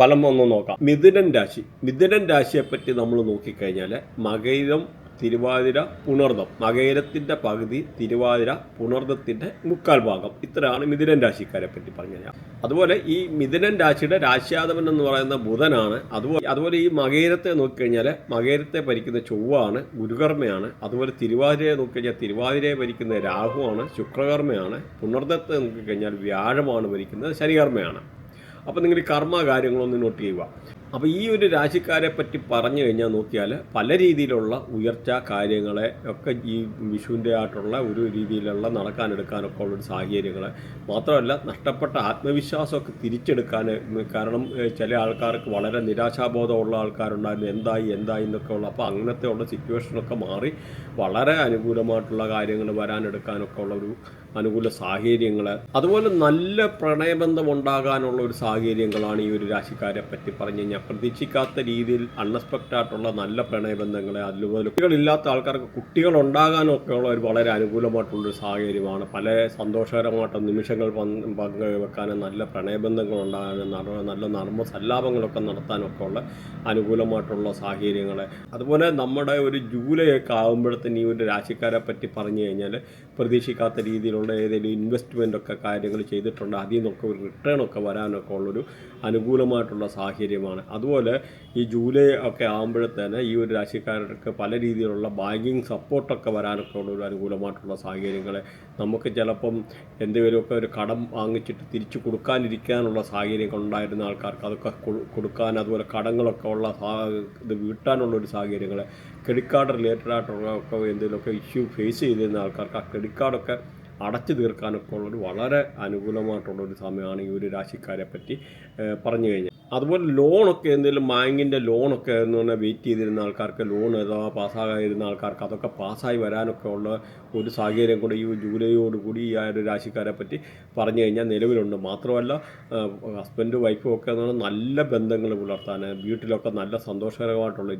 ഫലം ഒന്ന് നോക്കാം. മിഥുനൻ രാശിയെപ്പറ്റി നമ്മൾ നോക്കിക്കഴിഞ്ഞാൽ മകയിരം, തിരുവാതിര, പുണർദം, മകയിരത്തിൻ്റെ പകുതി, തിരുവാതിര, പുണർദത്തിൻ്റെ 3/4 ഭാഗം. ഇത്രയാണ് മിഥുനൻ രാശിക്കാരെ പറ്റി പറഞ്ഞു കഴിഞ്ഞാൽ. അതുപോലെ ഈ മിഥുനൻ രാശിയുടെ രാശ്യാധിപൻ എന്ന് പറയുന്ന ബുധനാണ്. അതുപോലെ ഈ മകയിരത്തെ നോക്കിക്കഴിഞ്ഞാൽ മകയിരത്തെ ഭരിക്കുന്ന ചൊവ്വാണ്, ഗുരുകർമ്മയാണ്. അതുപോലെ തിരുവാതിരയെ നോക്കിക്കഴിഞ്ഞാൽ തിരുവാതിരയെ ഭരിക്കുന്ന രാഹുവാണ്, ശുക്രകർമ്മയാണ്. പുണർദത്തെ നോക്കിക്കഴിഞ്ഞാൽ വ്യാഴമാണ് ഭരിക്കുന്നത്, ശനികർമ്മയാണ്. അപ്പോൾ നിങ്ങൾ ഈ കർമ്മ കാര്യങ്ങളൊന്ന് നോട്ട് ചെയ്യുക. അപ്പോൾ ഈ ഒരു രാശിക്കാരെ പറ്റി പറഞ്ഞു കഴിഞ്ഞാൽ നോക്കിയാൽ പല രീതിയിലുള്ള ഉയർച്ച കാര്യങ്ങളെ ഒക്കെ ഈ വിഷുവിൻ്റെ ആയിട്ടുള്ള ഒരു രീതിയിലുള്ള നടക്കാനെടുക്കാനൊക്കെ ഉള്ളൊരു സാഹചര്യങ്ങൾ, മാത്രമല്ല നഷ്ടപ്പെട്ട ആത്മവിശ്വാസമൊക്കെ തിരിച്ചെടുക്കാൻ. കാരണം ചില ആൾക്കാർക്ക് വളരെ നിരാശാബോധമുള്ള ആൾക്കാരുണ്ടായിരുന്നു, എന്തായി എന്നൊക്കെ ഉള്ള. അപ്പോൾ അങ്ങനത്തെ ഉള്ള സിറ്റുവേഷനൊക്കെ മാറി വളരെ അനുകൂലമായിട്ടുള്ള കാര്യങ്ങൾ വരാനെടുക്കാനൊക്കെ ഉള്ളൊരു അനുകൂല സാഹചര്യങ്ങൾ. അതുപോലെ നല്ല പ്രണയബന്ധം ഉണ്ടാകാനുള്ള ഒരു സാഹചര്യങ്ങളാണ് ഈ ഒരു രാശിക്കാരെ പറ്റി പറഞ്ഞു കഴിഞ്ഞാൽ. പ്രതീക്ഷിക്കാത്ത രീതിയിൽ അൺഎക്സ്പെക്റ്റഡ് ആയിട്ടുള്ള നല്ല പ്രണയബന്ധങ്ങളെ, അതുപോലെ കുട്ടികളില്ലാത്ത ആൾക്കാർക്ക് കുട്ടികൾ ഉണ്ടാകാനൊക്കെ ഉള്ള ഒരു വളരെ അനുകൂലമായിട്ടുള്ളൊരു സാഹചര്യമാണ്. പല സന്തോഷകരമായിട്ടുള്ള നിമിഷങ്ങൾ പങ്കുവെക്കാനും നല്ല പ്രണയബന്ധങ്ങൾ ഉണ്ടാകാനും നല്ല നർമ്മ സല്ലാപങ്ങളൊക്കെ നടത്താനൊക്കെ ഉള്ള അനുകൂലമായിട്ടുള്ള സാഹചര്യങ്ങൾ. അതുപോലെ നമ്മുടെ ഒരു ജൂലൈ ഒക്കെ ആകുമ്പോഴത്തേന് ഈ ഒരു രാശിക്കാരെ പറ്റി പറഞ്ഞു കഴിഞ്ഞാൽ പ്രതീക്ഷിക്കാത്ത രീതിയിലുള്ള ഏതെങ്കിലും ഇൻവെസ്റ്റ്മെൻ്റ് ഒക്കെ കാര്യങ്ങൾ ചെയ്തിട്ടുണ്ട്, അതിൽ നിന്നൊക്കെ ഒരു റിട്ടേൺ ഒക്കെ വരാനൊക്കെ ഉള്ളൊരു അനുകൂലമായിട്ടുള്ള സാഹചര്യമാണ്. അതുപോലെ ഈ ജൂലൈ ഒക്കെ ആകുമ്പോഴത്തേന് ഈ ഒരു രാശിക്കാർക്ക് പല രീതിയിലുള്ള ബാങ്കിങ് സപ്പോർട്ടൊക്കെ വരാനൊക്കെ ഉള്ളൊരു അനുകൂലമായിട്ടുള്ള സാഹചര്യങ്ങൾ. നമുക്ക് ചിലപ്പം എന്തെങ്കിലുമൊക്കെ ഒരു കടം വാങ്ങിച്ചിട്ട് തിരിച്ചു കൊടുക്കാനിരിക്കാനുള്ള സാഹചര്യങ്ങൾ ഉണ്ടായിരുന്ന ആൾക്കാർക്ക് അതൊക്കെ കൊടുക്കാൻ, അതുപോലെ കടങ്ങളൊക്കെ ഉള്ള ഇത് വീട്ടാനുള്ളൊരു സാഹചര്യങ്ങൾ, ക്രെഡിറ്റ് കാർഡ് റിലേറ്റഡ് ആയിട്ടുള്ള ഒക്കെ എന്തെങ്കിലുമൊക്കെ ഇഷ്യൂ ഫേസ് ചെയ്തിരുന്ന ആൾക്കാർക്ക് ആ ക്രെഡിറ്റ് കാർഡൊക്കെ അടച്ചു തീർക്കാനൊക്കെ ഉള്ളൊരു വളരെ അനുകൂലമായിട്ടുള്ളൊരു സമയമാണ് ഈ ഒരു രാശിക്കാരെ പറ്റി പറഞ്ഞു കഴിഞ്ഞാൽ. അതുപോലെ ലോണൊക്കെ എന്തെങ്കിലും ബാങ്കിൻ്റെ ലോണൊക്കെ എന്ന് പറഞ്ഞാൽ വെയിറ്റ് ചെയ്തിരുന്ന ആൾക്കാർക്ക്, ലോൺ അഥവാ പാസ്സാകാതിരുന്ന ആൾക്കാർക്ക് അതൊക്കെ പാസ്സായി വരാനൊക്കെ ഉള്ള ഒരു സാഹചര്യം കൂടി ഈ ജൂലൈയോടുകൂടി ഈ ഒരു രാശിക്കാരെ പറ്റി പറഞ്ഞു കഴിഞ്ഞാൽ നിലവിലുണ്ട്. മാത്രമല്ല ഹസ്ബൻഡ് വൈഫും ഒക്കെ എന്ന് പറഞ്ഞാൽ നല്ല ബന്ധങ്ങൾ പുലർത്താൻ, വീട്ടിലൊക്കെ നല്ല സന്തോഷകരമായിട്ടുള്ള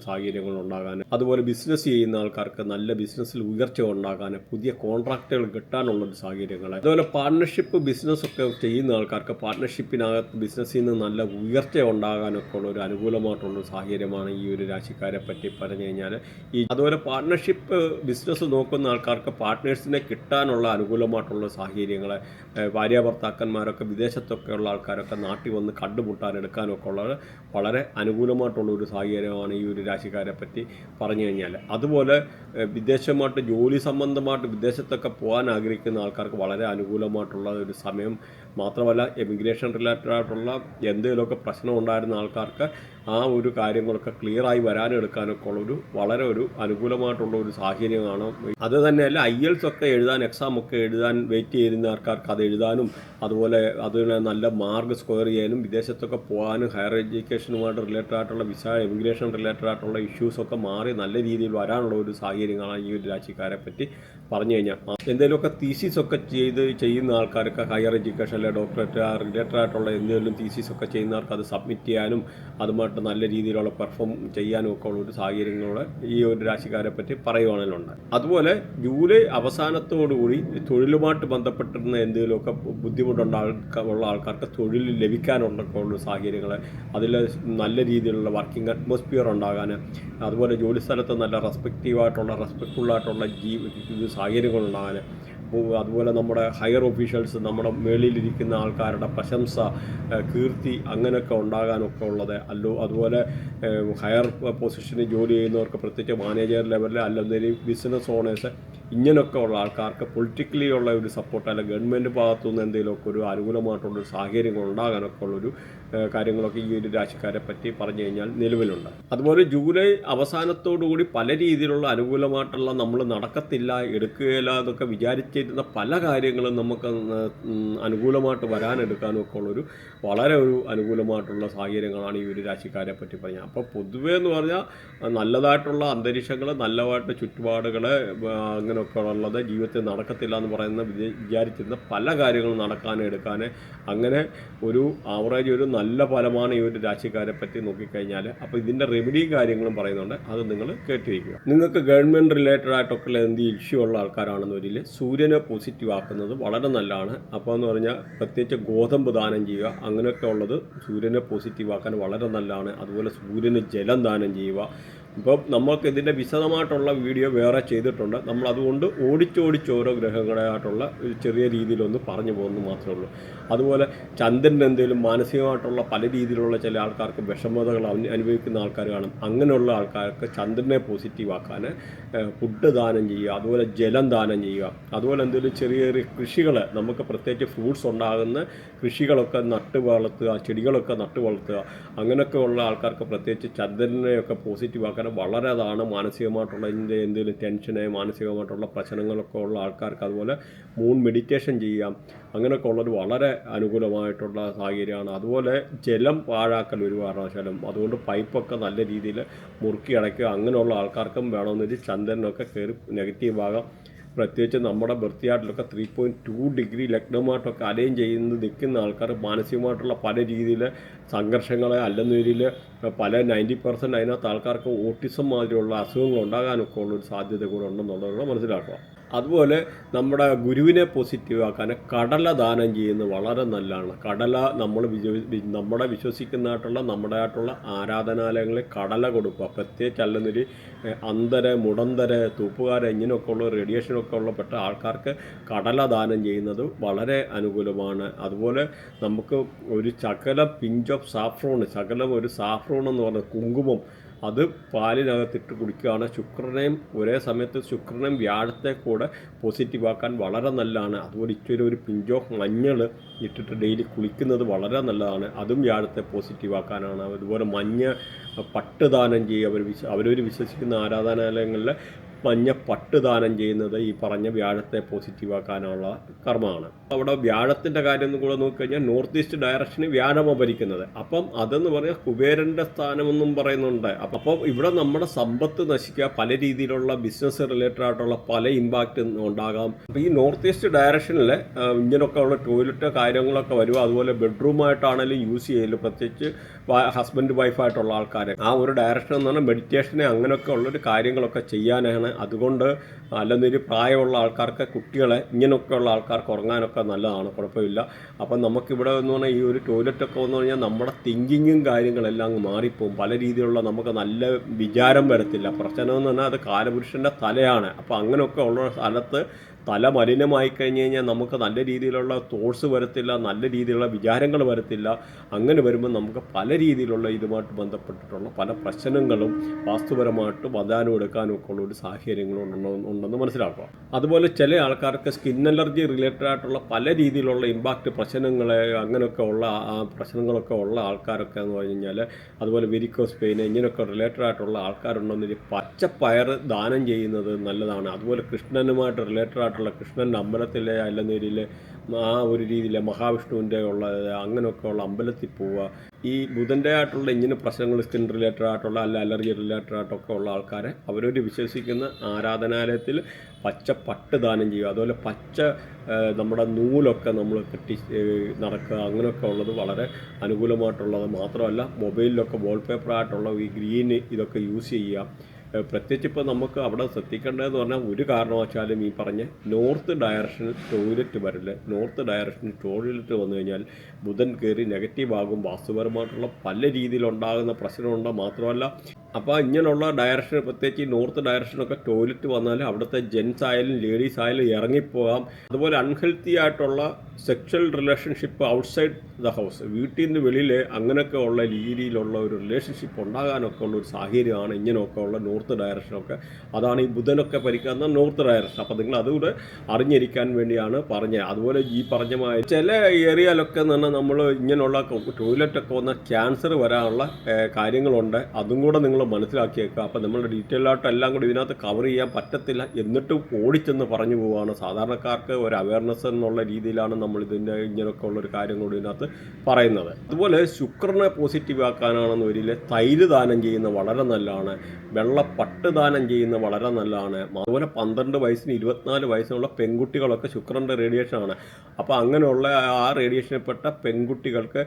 സാഹചര്യങ്ങൾ ഉണ്ടാകാൻ, അതുപോലെ ബിസിനസ് ചെയ്യുന്ന ആൾക്കാർക്ക് നല്ല ബിസിനസ്സിൽ ഉയർച്ച ഉണ്ടാകാൻ, പുതിയ കോൺട്രാക്റ്റുകൾ കിട്ടാനുള്ളൊരു സാഹചര്യങ്ങൾ, അതുപോലെ പാർട്ട്ണർഷിപ്പ് ബിസിനസ്സൊക്കെ ചെയ്യുന്ന ആൾക്കാർക്ക് പാർട്ട്ണർഷിപ്പിനകത്ത് ബിസിനസ്സിൽ നിന്ന് നല്ല ഉയർച്ച ഉണ്ടാകാനൊക്കെ ഉള്ള ഒരു അനുകൂലമായിട്ടുള്ള സാഹചര്യമാണ് ഈ ഒരു രാശിക്കാരെ പറ്റി പറഞ്ഞു കഴിഞ്ഞാൽ. അതുപോലെ പാർട്ട്ണർഷിപ്പ് ബിസിനസ് നോക്കുന്ന ആൾക്കാർക്ക് പാർട്ട്നേഴ്സിനെ കിട്ടാനുള്ള അനുകൂലമായിട്ടുള്ള സാഹചര്യങ്ങൾ, ഭാര്യ ഭർത്താക്കന്മാരൊക്കെ വിദേശത്തൊക്കെ ഉള്ള ആൾക്കാരൊക്കെ നാട്ടിൽ വന്ന് കണ്ടുമുട്ടാൻ എടുക്കാനൊക്കെ ഉള്ളത് വളരെ അനുകൂലമായിട്ടുള്ള ഒരു സാഹചര്യമാണ് ഈ ഒരു രാശിക്കാരെ പറ്റി പറഞ്ഞു കഴിഞ്ഞാൽ. അതുപോലെ വിദേശമായിട്ട് ജോലി സംബന്ധമായിട്ട് വിദേശത്തൊക്കെ പോകാൻ ആഗ്രഹിക്കുന്ന ആൾക്കാർക്ക് വളരെ അനുകൂലമായിട്ടുള്ള ഒരു സമയം. മാത്രമല്ല എമിഗ്രേഷൻ റിലേറ്റഡ് ആയിട്ടുള്ള എന്തെങ്കിലുമൊക്കെ പ്രശ്നം ഉണ്ടായിരുന്ന ആൾക്കാർക്ക് ആ ഒരു കാര്യങ്ങളൊക്കെ ക്ലിയറായി വരാനെടുക്കാനൊക്കെ ഉള്ളൊരു വളരെ ഒരു അനുകൂലമായിട്ടുള്ള ഒരു സാഹചര്യമാണ്. അത് തന്നെയല്ല IELTS ഒക്കെ എഴുതാൻ, എക്സാം ഒക്കെ എഴുതാൻ വെയിറ്റ് ചെയ്യുന്ന ആൾക്കാർക്ക് അത് എഴുതാനും, അതുപോലെ അതിന് നല്ല മാർക്ക് സ്കോർ ചെയ്യാനും, വിദേശത്തൊക്കെ പോകാനും, ഹയർ എഡ്യൂക്കേഷനുമായിട്ട് റിലേറ്റഡ് ആയിട്ടുള്ള വിസ, എമിഗ്രേഷൻ റിലേറ്റഡ് ആയിട്ടുള്ള ഇഷ്യൂസൊക്കെ മാറി നല്ല രീതിയിൽ വരാനുള്ള ഒരു സാഹചര്യങ്ങളാണ് ഈ ഒരു രാശിക്കാരെ പറ്റി പറഞ്ഞു കഴിഞ്ഞാൽ. എന്തെങ്കിലുമൊക്കെ തീസിസൊക്കെ ചെയ്യുന്ന ആൾക്കാർക്ക് ഹയർ എഡ്യൂക്കേഷൻ അല്ലെ ഡോക്ടറേറ്റ് റിലേറ്റഡ് ആയിട്ടുള്ള എന്തെങ്കിലും തീസിസൊക്കെ ചെയ്യുന്നവർക്ക് അത് സബ്മിറ്റ് ചെയ്യാനും അതുമായിട്ട് നല്ല രീതിയിലുള്ള പെർഫോം ചെയ്യാനും ഒക്കെ ഉള്ള ഒരു സാഹചര്യങ്ങളോട് ഈ ഒരു രാശിക്കാരെ പറ്റി പറയുവാണെങ്കിലുണ്ട്. അതുപോലെ ജൂലൈ അവസാനത്തോടുകൂടി തൊഴിലുമായിട്ട് ബന്ധപ്പെട്ടിരുന്ന എന്തെങ്കിലുമൊക്കെ ബുദ്ധിമുട്ടുള്ള ആൾക്കാർക്ക് തൊഴിൽ ലഭിക്കാനുള്ള സാഹചര്യങ്ങൾ, അതിൽ നല്ല രീതിയിലുള്ള വർക്കിംഗ് അറ്റ്മോസ്ഫിയർ ഉണ്ടാകാൻ, അതുപോലെ ജോലി സ്ഥലത്ത് നല്ല റെസ്പെക്ട്ഫുള്ളായിട്ടുള്ള സാഹചര്യങ്ങളുണ്ടാകാൻ, അതുപോലെ നമ്മുടെ ഹയർ ഒഫീഷ്യൽസ്, നമ്മുടെ മേളിലിരിക്കുന്ന ആൾക്കാരുടെ പ്രശംസ, കീർത്തി അങ്ങനെയൊക്കെ ഉണ്ടാകാനൊക്കെ ഉള്ളത്. അതുപോലെ ഹയർ പൊസിഷനിൽ ജോലി ചെയ്യുന്നവർക്ക്, പ്രത്യേകിച്ച് മാനേജർ ലെവലിൽ അല്ലെങ്കിൽ ബിസിനസ് ഓണേഴ്സ്, ഇങ്ങനെയൊക്കെ ഉള്ള ആൾക്കാർക്ക് പൊളിറ്റിക്കലി ഉള്ള ഒരു സപ്പോർട്ട്, അല്ലെങ്കിൽ ഗവൺമെൻറ് ഭാഗത്തുനിന്ന് എന്തെങ്കിലുമൊക്കെ ഒരു അനുകൂലമായിട്ടുള്ളൊരു സാഹചര്യങ്ങൾ ഉണ്ടാകാനൊക്കെ ഉള്ളൊരു കാര്യങ്ങളൊക്കെ ഈ ഒരു രാശിക്കാരെ പറ്റി പറഞ്ഞു കഴിഞ്ഞാൽ നിലവിലുണ്ട്. അതുപോലെ ജൂലൈ അവസാനത്തോടുകൂടി പല രീതിയിലുള്ള അനുകൂലമായിട്ടുള്ള നമ്മൾ നടക്കത്തില്ല, എടുക്കുകയില്ല എന്നൊക്കെ വിചാരിച്ചിരുന്ന പല കാര്യങ്ങളും നമുക്ക് അനുകൂലമായിട്ട് വരാനെടുക്കാനും ഒക്കെ ഉള്ളൊരു വളരെ ഒരു അനുകൂലമായിട്ടുള്ള സാഹചര്യങ്ങളാണ് ഈ ഒരു രാശിക്കാരെ പറ്റി പറഞ്ഞത്. അപ്പോൾ പൊതുവേ എന്ന് പറഞ്ഞാൽ നല്ലതായിട്ടുള്ള അന്തരീക്ഷങ്ങൾ, നല്ലതായിട്ട് ചുറ്റുപാടുകൾ അങ്ങനെയൊക്കെ ഉള്ളത് ജീവിതത്തിൽ നടക്കത്തില്ല എന്ന് പറയുന്ന വിചാരിച്ചിരുന്ന പല കാര്യങ്ങളും നടക്കാൻ എടുക്കാൻ, അങ്ങനെ ഒരു ആവറേജ് ഒരു നല്ല ഫലമാണ് ഈ ഒരു രാശിക്കാരെ പറ്റി നോക്കിക്കഴിഞ്ഞാൽ. അപ്പോൾ ഇതിൻ്റെ റെമഡിയും കാര്യങ്ങളും പറയുന്നുണ്ട്, അത് നിങ്ങൾ കേട്ടിരിക്കുക. നിങ്ങൾക്ക് ഗവൺമെൻറ് റിലേറ്റഡ് ആയിട്ടൊക്കെ എന്ത് ഇഷ്യൂ ഉള്ള ആൾക്കാരാണെന്ന് വരില്ല, സൂര്യനെ പോസിറ്റീവ് ആക്കുന്നത് വളരെ നല്ലതാണ്. അപ്പോൾ എന്ന് പറഞ്ഞാൽ പ്രത്യേകിച്ച് ഗോതമ്പ് ദാനം ചെയ്യുക, അങ്ങനെയൊക്കെ ഉള്ളത് സൂര്യനെ പോസിറ്റീവ് ആക്കാൻ വളരെ നല്ലതാണ്. അതുപോലെ സൂര്യന് ജലം ദാനം ചെയ്യുക. ഇപ്പം നമുക്ക് ഇതിൻ്റെ വിശദമായിട്ടുള്ള വീഡിയോ വേറെ ചെയ്തിട്ടുണ്ട്. നമ്മൾ അതുകൊണ്ട് ഓടിച്ചോടിച്ച് ഓരോ ഗ്രഹങ്ങളായിട്ടുള്ള ചെറിയ രീതിയിലൊന്ന് പറഞ്ഞു പോകുന്നത് മാത്രമേ ഉള്ളൂ. അതുപോലെ ചന്ദ്രൻ്റെ എന്തെങ്കിലും മാനസികമായിട്ടുള്ള പല രീതിയിലുള്ള ചില ആൾക്കാർക്ക് വിഷമതകൾ അനുഭവിക്കുന്ന ആൾക്കാർ കാണും. അങ്ങനെയുള്ള ആൾക്കാർക്ക് ചന്ദ്രനെ പോസിറ്റീവ് ആക്കാൻ ഫുഡ് ദാനം ചെയ്യുക, അതുപോലെ ജലം ദാനം ചെയ്യുക. അതുപോലെ എന്തെങ്കിലും ചെറിയ ചെറിയ കൃഷികൾ, നമുക്ക് പ്രത്യേകിച്ച് ഫ്രൂട്ട്സ് ഉണ്ടാകുന്ന കൃഷികളൊക്കെ നട്ട് വളർത്തുക, ചെടികളൊക്കെ നട്ട് വളർത്തുക. അങ്ങനെയൊക്കെ ഉള്ള ആൾക്കാർക്ക് പ്രത്യേകിച്ച് ചന്ദ്രനെയൊക്കെ പോസിറ്റീവ് ആക്കാൻ വളരെ അതാണ്. മാനസികമായിട്ടുള്ള എന്തെങ്കിലും ടെൻഷന്, മാനസികമായിട്ടുള്ള പ്രശ്നങ്ങളൊക്കെ ഉള്ള ആൾക്കാർക്ക് അതുപോലെ മൂൺ മെഡിറ്റേഷൻ ചെയ്യാം. അങ്ങനെയൊക്കെ ഉള്ളൊരു വളരെ അനുകൂലമായിട്ടുള്ള സാഹചര്യമാണ്. അതുപോലെ ജലം പാഴാക്കൽ ഒരു കാരണവശാലും, അതുകൊണ്ട് പൈപ്പൊക്കെ നല്ല രീതിയിൽ മുറുക്കി അടയ്ക്കുക. അങ്ങനെയുള്ള ആൾക്കാർക്കും വേണമെന്നൊരു ചന്ദ്രനൊക്കെ കയറി നെഗറ്റീവ് ആകാം. പ്രത്യേകിച്ച് നമ്മുടെ ബർത്തിയാട്ടിലൊക്കെ 3.2 ഡിഗ്രി ലഗ്നമായിട്ടൊക്കെ അലൈൻ ചെയ്യുന്നത് നിൽക്കുന്ന ആൾക്കാർ മാനസികമായിട്ടുള്ള പല രീതിയിൽ സംഘർഷങ്ങളെ, അല്ലെന്നൊരിൽ പല 90% അതിനകത്ത് ആൾക്കാർക്ക് ഓട്ടിസം മാതിരിയുള്ള അസുഖങ്ങൾ ഉണ്ടാകാനൊക്കെ ഉള്ളൊരു സാധ്യത കൂടെ ഉണ്ടെന്നുള്ളത് മനസ്സിലാക്കുക. അതുപോലെ നമ്മുടെ ഗുരുവിനെ പോസിറ്റീവ് ആക്കാൻ കടല ദാനം ചെയ്യുന്നത് വളരെ നല്ലതാണ്. കടല നമ്മുടെ വിശ്വസിക്കുന്നതായിട്ടുള്ള നമ്മുടെ ആയിട്ടുള്ള ആരാധനാലയങ്ങളിൽ കടല കൊടുക്കുക. പ്രത്യേകിച്ച് അല്ലെന്നൊരു മുടന്തര, തൂപ്പുകാര, ഇങ്ങനെയൊക്കെ ഉള്ള റേഡിയേഷനൊക്കെ ഉള്ള പെട്ട ആൾക്കാർക്ക് കടല ദാനം ചെയ്യുന്നത് വളരെ അനുകൂലമാണ്. അതുപോലെ നമുക്ക് ഒരു ശകലം പിഞ്ച് ഓഫ് സാഫ്രോൺ, ഒരു സാഫ്രോൺ എന്ന് പറഞ്ഞ കുങ്കുമം, അത് പാലിനകത്തിട്ട് കുടിക്കുകയാണ്. ശുക്രനെയും ഒരേ സമയത്ത് ശുക്രനെയും വ്യാഴത്തെ കൂടെ പോസിറ്റീവ് ആക്കാൻ വളരെ നല്ലതാണ്. അതുപോലെ ഇച്ചിരി ഒരു പിഞ്ച് ഓഫ് മഞ്ഞൾ ഇട്ടിട്ട് ഡെയിലി കുളിക്കുന്നത് വളരെ നല്ലതാണ്. അതും വ്യാഴത്തെ പോസിറ്റീവ് ആക്കാനാണ്. അതുപോലെ പട്ട് ദാനം ചെയ്യുക. അവർ വിശ്വസിക്കുന്ന ആരാധനാലയങ്ങളിൽ മഞ്ഞ പട്ട് ദാനം ചെയ്യുന്നത് ഈ പറഞ്ഞ വ്യാഴത്തെ പോസിറ്റീവാക്കാനുള്ള കർമ്മമാണ്. അവിടെ വ്യാഴത്തിൻ്റെ കാര്യം ഒന്നും കൂടെ നോക്കിക്കഴിഞ്ഞാൽ നോർത്ത് ഈസ്റ്റ് ഡയറക്ഷന് വ്യാഴമാണ് ഭരിക്കുന്നത്. അപ്പം അതെന്ന് പറഞ്ഞാൽ കുബേരൻ്റെ സ്ഥാനമെന്നും പറയുന്നുണ്ട്. അപ്പം ഇവിടെ നമ്മുടെ സമ്പത്ത് നശിക്കുക, പല രീതിയിലുള്ള ബിസിനസ് റിലേറ്റഡ് ആയിട്ടുള്ള പല ഇമ്പാക്റ്റ് ഉണ്ടാകാം. അപ്പോൾ ഈ നോർത്ത് ഈസ്റ്റ് ഡയറക്ഷനിൽ ഇങ്ങനെയൊക്കെ ഉള്ള ടോയ്ലറ്റ് കാര്യങ്ങളൊക്കെ വരും. അതുപോലെ ബെഡ്റൂമായിട്ടാണെങ്കിലും യൂസ് ചെയ്യല്, പ്രത്യേകിച്ച് ഹസ്ബൻഡ് വൈഫായിട്ടുള്ള ആൾക്കാർ ആ ഒരു ഡയറക്ഷൻ എന്ന് പറഞ്ഞാൽ മെഡിറ്റേഷനെ അങ്ങനെയൊക്കെ ഉള്ളൊരു കാര്യങ്ങളൊക്കെ ചെയ്യാനാണ്. അതുകൊണ്ട് അല്ലെന്നൊരു പ്രായമുള്ള ആൾക്കാർക്ക്, കുട്ടികളെ, ഇങ്ങനെയൊക്കെയുള്ള ആൾക്കാർക്ക് ഉറങ്ങാനൊക്കെ നല്ലതാണ്, കുഴപ്പമില്ല. അപ്പം നമുക്കിവിടെ എന്ന് പറഞ്ഞാൽ ഈ ഒരു ടോയ്ലറ്റൊക്കെ എന്ന് പറഞ്ഞാൽ നമ്മുടെ തിങ്കിങ്ങും കാര്യങ്ങളെല്ലാം അങ്ങ് മാറിപ്പോവും. പല രീതിയിലുള്ള നമുക്ക് നല്ല വിചാരം വരത്തില്ല. പ്രശ്നം എന്ന് പറഞ്ഞാൽ അത് കാലപുരുഷൻ്റെ തലയാണ്. അപ്പോൾ അങ്ങനെയൊക്കെ ഉള്ള സ്ഥലത്ത് തല മലിനമായി കഴിഞ്ഞ് കഴിഞ്ഞാൽ നമുക്ക് നല്ല രീതിയിലുള്ള തോട്ട്സ് വരത്തില്ല, നല്ല രീതിയിലുള്ള വിചാരങ്ങൾ വരത്തില്ല. അങ്ങനെ വരുമ്പോൾ നമുക്ക് പല രീതിയിലുള്ള ഇതുമായിട്ട് ബന്ധപ്പെട്ടിട്ടുള്ള പല പ്രശ്നങ്ങളും വാസ്തുപരമായിട്ട് വധാനം എടുക്കാനും ഒക്കെ ഉള്ള ഒരു സാഹചര്യങ്ങളും ഉണ്ടെന്ന് മനസ്സിലാക്കുക. അതുപോലെ ചില ആൾക്കാർക്ക് സ്കിൻ അലർജി റിലേറ്റഡ് ആയിട്ടുള്ള പല രീതിയിലുള്ള ഇമ്പാക്റ്റ് പ്രശ്നങ്ങൾ, അങ്ങനെയൊക്കെ ഉള്ള പ്രശ്നങ്ങളൊക്കെ ഉള്ള ആൾക്കാരൊക്കെ എന്ന് പറഞ്ഞു കഴിഞ്ഞാൽ, അതുപോലെ വെരിക്കോസ് പെയിൻ ഇങ്ങനെയൊക്കെ റിലേറ്റഡ് ആയിട്ടുള്ള ആൾക്കാരുണ്ടെന്നൊരു പച്ചപ്പയർ ദാനം ചെയ്യുന്നത് നല്ലതാണ്. അതുപോലെ കൃഷ്ണനുമായിട്ട് റിലേറ്റഡ് കൃഷ്ണൻ്റെ അമ്പലത്തിലെ അല്ലെന്നേരിയിലെ ആ ഒരു രീതിയിൽ മഹാവിഷ്ണുവിൻ്റെ ഉള്ള അങ്ങനെയൊക്കെ ഉള്ള അമ്പലത്തിൽ പോവുക. ഈ ബുധൻ്റെ ആയിട്ടുള്ള ഇങ്ങനെ പ്രശ്നങ്ങൾ സ്കിൻ റിലേറ്റഡ് ആയിട്ടുള്ള അലർജി റിലേറ്റഡ് ആയിട്ടൊക്കെ ഉള്ള ആൾക്കാരെ അവരൊരു വിശ്വസിക്കുന്ന ആരാധനാലയത്തിൽ പച്ച പട്ട് ദാനം ചെയ്യുക. അതുപോലെ പച്ച നമ്മുടെ നൂലൊക്കെ നമ്മൾ കെട്ടി നടക്കുക, അങ്ങനെയൊക്കെ ഉള്ളത് വളരെ അനുകൂലമായിട്ടുള്ളത്. മാത്രമല്ല മൊബൈലിലൊക്കെ വാൾപേപ്പറായിട്ടുള്ള ഈ ഗ്രീൻ ഇതൊക്കെ യൂസ് ചെയ്യുക. പ്രത്യേകിച്ച് ഇപ്പോൾ നമുക്ക് അവിടെ ശ്രദ്ധിക്കേണ്ടതെന്ന് പറഞ്ഞാൽ ഒരു കാരണവശാലും ഈ പറഞ്ഞ നോർത്ത് ഡയറക്ഷനിൽ ടോയ്ലറ്റ് വരില്ല. നോർത്ത് ഡയറക്ഷനിൽ ടോയ്ലറ്റ് വന്നു കഴിഞ്ഞാൽ ബുധൻ കയറി നെഗറ്റീവ് ആകും. വാസ്തുപരമായിട്ടുള്ള പല രീതിയിലുണ്ടാകുന്ന പ്രശ്നമുണ്ട്. മാത്രമല്ല അപ്പോൾ ഇങ്ങനെയുള്ള ഡയറക്ഷൻ, പ്രത്യേകിച്ച് നോർത്ത് ഡയറക്ഷനൊക്കെ ടോയ്ലറ്റ് വന്നാൽ അവിടുത്തെ ജെൻസ് ആയാലും ലേഡീസ് ആയാലും ഇറങ്ങിപ്പോകാം. അതുപോലെ അൺഹെൽത്തി ആയിട്ടുള്ള sexual relationship outside the house, വീട്ടിൽ നിന്ന് വെളിയിൽ അങ്ങനെയൊക്കെ ഉള്ള രീതിയിലുള്ള ഒരു റിലേഷൻഷിപ്പ് ഉണ്ടാകാനൊക്കെ ഉള്ള ഒരു സാഹചര്യമാണ് ഇങ്ങനെയൊക്കെ ഉള്ള നോർത്ത് ഡയറക്ഷനൊക്കെ. അതാണ് ഈ ബുധനൊക്കെ ഭരിക്കുന്ന നോർത്ത് ഡയറക്ഷൻ. അപ്പോൾ നിങ്ങൾ അതുകൂടെ അറിഞ്ഞിരിക്കാൻ വേണ്ടിയാണ് പറഞ്ഞത്. അതുപോലെ ഈ പറഞ്ഞ ചില ഏരിയയിലൊക്കെ എന്ന് പറഞ്ഞാൽ നമ്മൾ ഇങ്ങനെയുള്ള ടോയ്ലറ്റൊക്കെ വന്നാൽ ക്യാൻസർ വരാനുള്ള കാര്യങ്ങളുണ്ട്. അതും കൂടെ നിങ്ങൾ മനസ്സിലാക്കിയേക്കുക. അപ്പോൾ നമ്മളുടെ ഡീറ്റെയിൽ ആയിട്ട് എല്ലാം കൂടി ഇതിനകത്ത് കവർ ചെയ്യാൻ പറ്റത്തില്ല. എന്നിട്ടും ഓടിച്ചെന്ന് പറഞ്ഞു പോവുകയാണ്. സാധാരണക്കാർക്ക് ഒരു അവയർനെസ് എന്നുള്ള രീതിയിലാണ് നമ്മൾ ഇതിൻ്റെ ഇങ്ങനെയൊക്കെ ഉള്ളൊരു കാര്യം കൂടി ഇതിനകത്ത് പറയുന്നത്. അതുപോലെ ശുക്രനെ പോസിറ്റീവ് ആക്കാനാണെന്ന് വരില്ല തൈര് ദാനം ചെയ്യുന്ന വളരെ നല്ലതാണ്. വെള്ളപ്പട്ട് ദാനം ചെയ്യുന്ന വളരെ നല്ലതാണ്. അതുപോലെ 12 വയസ്സിന് 24 വയസ്സിനുള്ള പെൺകുട്ടികളൊക്കെ ശുക്രൻ്റെ റേഡിയേഷനാണ്. അപ്പോൾ അങ്ങനെയുള്ള ആ റേഡിയേഷനിൽപ്പെട്ട പെൺകുട്ടികൾക്ക്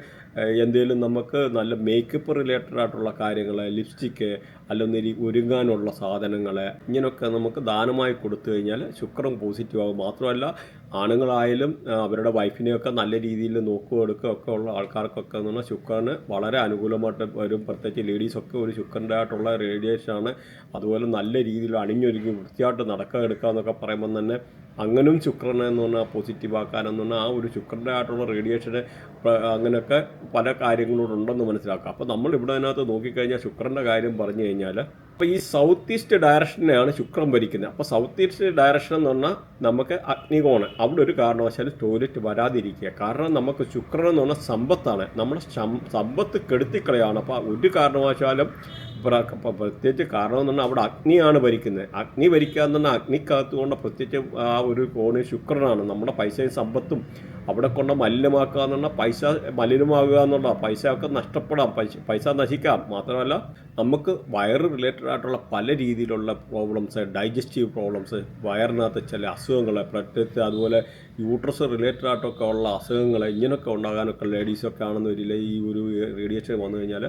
എന്തെങ്കിലും നമുക്ക് നല്ല മേക്കപ്പ് റിലേറ്റഡ് ആയിട്ടുള്ള കാര്യങ്ങൾ, ലിപ്സ്റ്റിക്ക് അല്ലെന്നൊരു ഒരുങ്ങാനുള്ള സാധനങ്ങൾ ഇങ്ങനെയൊക്കെ നമുക്ക് ദാനമായി കൊടുത്തു കഴിഞ്ഞാൽ ശുക്രൻ പോസിറ്റീവ് ആകും. മാത്രമല്ല ആണുങ്ങളായാലും അവരുടെ വൈഫിനെയൊക്കെ നല്ല രീതിയിൽ നോക്കുക എടുക്കുകയൊക്കെ ഉള്ള ആൾക്കാർക്കൊക്കെ എന്ന് പറഞ്ഞാൽ ശുക്രന് വളരെ അനുകൂലമായിട്ട് വരും. പ്രത്യേകിച്ച് ലേഡീസൊക്കെ ഒരു ശുക്രൻ്റെ ആയിട്ടുള്ള റേഡിയേഷനാണ്. അതുപോലെ നല്ല രീതിയിൽ അണിഞ്ഞൊരുങ്ങി വൃത്തിയായിട്ട് നടക്കുക എടുക്കുക എന്നൊക്കെ പറയുമ്പം തന്നെ അങ്ങനും ശുക്രനെ എന്ന് പറഞ്ഞാൽ പോസിറ്റീവ് ആക്കാനെന്ന് പറഞ്ഞാൽ ആ ഒരു ശുക്രൻ്റെ ആയിട്ടുള്ള റേഡിയേഷന് അങ്ങനെയൊക്കെ പല കാര്യങ്ങളോടുണ്ടെന്ന് മനസ്സിലാക്കുക. അപ്പോൾ നമ്മൾ ഇവിടെ അതിനകത്ത് നോക്കിക്കഴിഞ്ഞാൽ ശുക്രൻ്റെ കാര്യം പറഞ്ഞു കഴിഞ്ഞാൽ അപ്പോൾ ഈ സൗത്ത് ഈസ്റ്റ് ഡയറക്ഷനെയാണ് ശുക്രൻ ഭരിക്കുന്നത്. അപ്പോൾ സൗത്ത് ഈസ്റ്റ് ഡയറക്ഷൻ എന്ന് പറഞ്ഞാൽ നമുക്ക് അഗ്നികോണ്, അവിടെ ഒരു കാരണവശാലും ടോയ്ലറ്റ് വരാതിരിക്കുക. കാരണം നമുക്ക് ശുക്രൻ എന്ന് പറഞ്ഞാൽ സമ്പത്താണ്, നമ്മുടെ സമ്പത്ത് കെടുത്തിക്കളയാണ്. അപ്പോൾ ഒരു കാരണവശാലും പ്രത്യേകിച്ച് കാരണം എന്ന് പറഞ്ഞാൽ അവിടെ അഗ്നിയാണ് ഭരിക്കുന്നത്. അഗ്നി ഭരിക്കുക എന്ന് പറഞ്ഞാൽ അഗ്നിക്കകത്ത് കൊണ്ട് പ്രത്യേകിച്ച് ആ ഒരു കോണ് ശുക്രനാണ്. നമ്മുടെ പൈസയും സമ്പത്തും അവിടെ കൊണ്ട് മലിനമാക്കുക എന്ന് പറഞ്ഞാൽ പൈസ മലിനമാകുക എന്നുള്ള പൈസയൊക്കെ നഷ്ടപ്പെടാം, പൈസ നശിക്കാം. മാത്രമല്ല നമുക്ക് വയറ് റിലേറ്റഡ് ആയിട്ടുള്ള പല രീതിയിലുള്ള പ്രോബ്ലംസ്, ഡൈജസ്റ്റീവ് പ്രോബ്ലംസ്, വയറിനകത്ത് ചില അസുഖങ്ങൾ, പ്രത്യേകിച്ച് അതുപോലെ യൂട്രസ് റിലേറ്റഡ് ആയിട്ടൊക്കെ ഉള്ള അസുഖങ്ങൾ ഇങ്ങനെയൊക്കെ ഉണ്ടാകാനൊക്കെ ലേഡീസൊക്കെ ആണെന്ന് വരില്ല ഈ ഒരു റേഡിയേഷൻ വന്നു കഴിഞ്ഞാൽ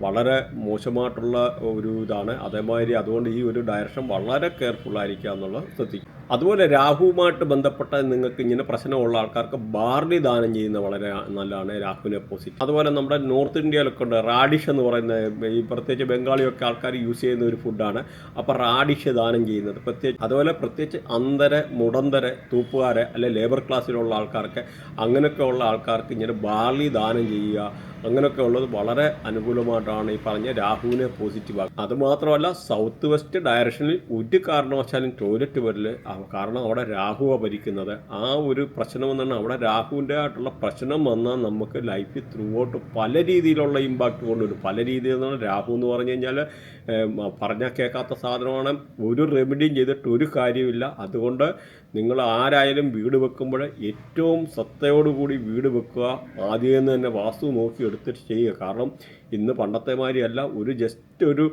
വളരെ മോശമായിട്ടുള്ള ഒരു ഇതാണ്. അതേമാതിരി അതുകൊണ്ട് ഈ ഒരു ഡയറക്ഷൻ വളരെ കെയർഫുള്ളായിരിക്കുക എന്നുള്ളത് ശ്രദ്ധിക്കും. അതുപോലെ രാഹുവുമായിട്ട് ബന്ധപ്പെട്ട നിങ്ങൾക്ക് ഇങ്ങനെ പ്രശ്നമുള്ള ആൾക്കാർക്ക് ബാർലി ദാനം ചെയ്യുന്ന വളരെ നല്ലതാണ്, രാഹുവിനെ പോസിറ്റീവ്. അതുപോലെ നമ്മുടെ നോർത്ത് ഇന്ത്യയിലൊക്കെ ഉണ്ട് റാഡിഷ് എന്ന് പറയുന്ന, ഈ പ്രത്യേകിച്ച് ബംഗാളിയൊക്കെ ആൾക്കാർ യൂസ് ചെയ്യുന്ന ഒരു ഫുഡാണ്. അപ്പോൾ റാഡിഷ് ദാനം ചെയ്യുന്നത് പ്രത്യേകിച്ച്, അതുപോലെ പ്രത്യേകിച്ച് അന്തര മുടന്തര തൂപ്പുകാരെ അല്ലെ ലേബർ ക്ലാസ്സിലുള്ള ആൾക്കാർക്ക് അങ്ങനെയൊക്കെ ഉള്ള ആൾക്കാർക്ക് ഇങ്ങനെ ബാർലി ദാനം ചെയ്യുക. അങ്ങനെയൊക്കെ ഉള്ളത് വളരെ അനുകൂലമായിട്ടാണ് ഈ പറഞ്ഞ രാഹുവിനെ പോസിറ്റീവ് ആക്കുക. അതുമാത്രമല്ല സൗത്ത് വെസ്റ്റ് ഡയറക്ഷനിൽ ഒരു കാരണവശാലും ടോയ്ലറ്റ് വരില്ല. കാരണം അവിടെ രാഹുവാണ് ഭരിക്കുന്നത്. ആ ഒരു പ്രശ്നം എന്നാണ് അവിടെ രാഹുവിൻ്റെ ആയിട്ടുള്ള പ്രശ്നം വന്നാൽ നമുക്ക് ലൈഫിൽ ത്രൂ ഔട്ട് പല രീതിയിലുള്ള ഇമ്പാക്റ്റ് കൊണ്ടുവരും. പല രീതിയിൽ നിന്നാണ് രാഹു എന്ന് പറഞ്ഞു കഴിഞ്ഞാൽ പറഞ്ഞാൽ കേൾക്കാത്ത സാധനമാണ്. ഒരു റെമഡിയും ചെയ്തിട്ട് ഒരു കാര്യമില്ല. അതുകൊണ്ട് നിങ്ങൾ ആരായാലും വീട് വെക്കുമ്പോൾ ഏറ്റവും ശ്രദ്ധയോടുകൂടി വീട് വെക്കുക. ആദ്യം തന്നെ വാസ്തു നോക്കി എടുത്തിട്ട് ചെയ്യുക. കാരണം ഇന്ന് പണ്ടത്തെ മാതിരിയല്ല, ജസ്റ്റ് ഒരു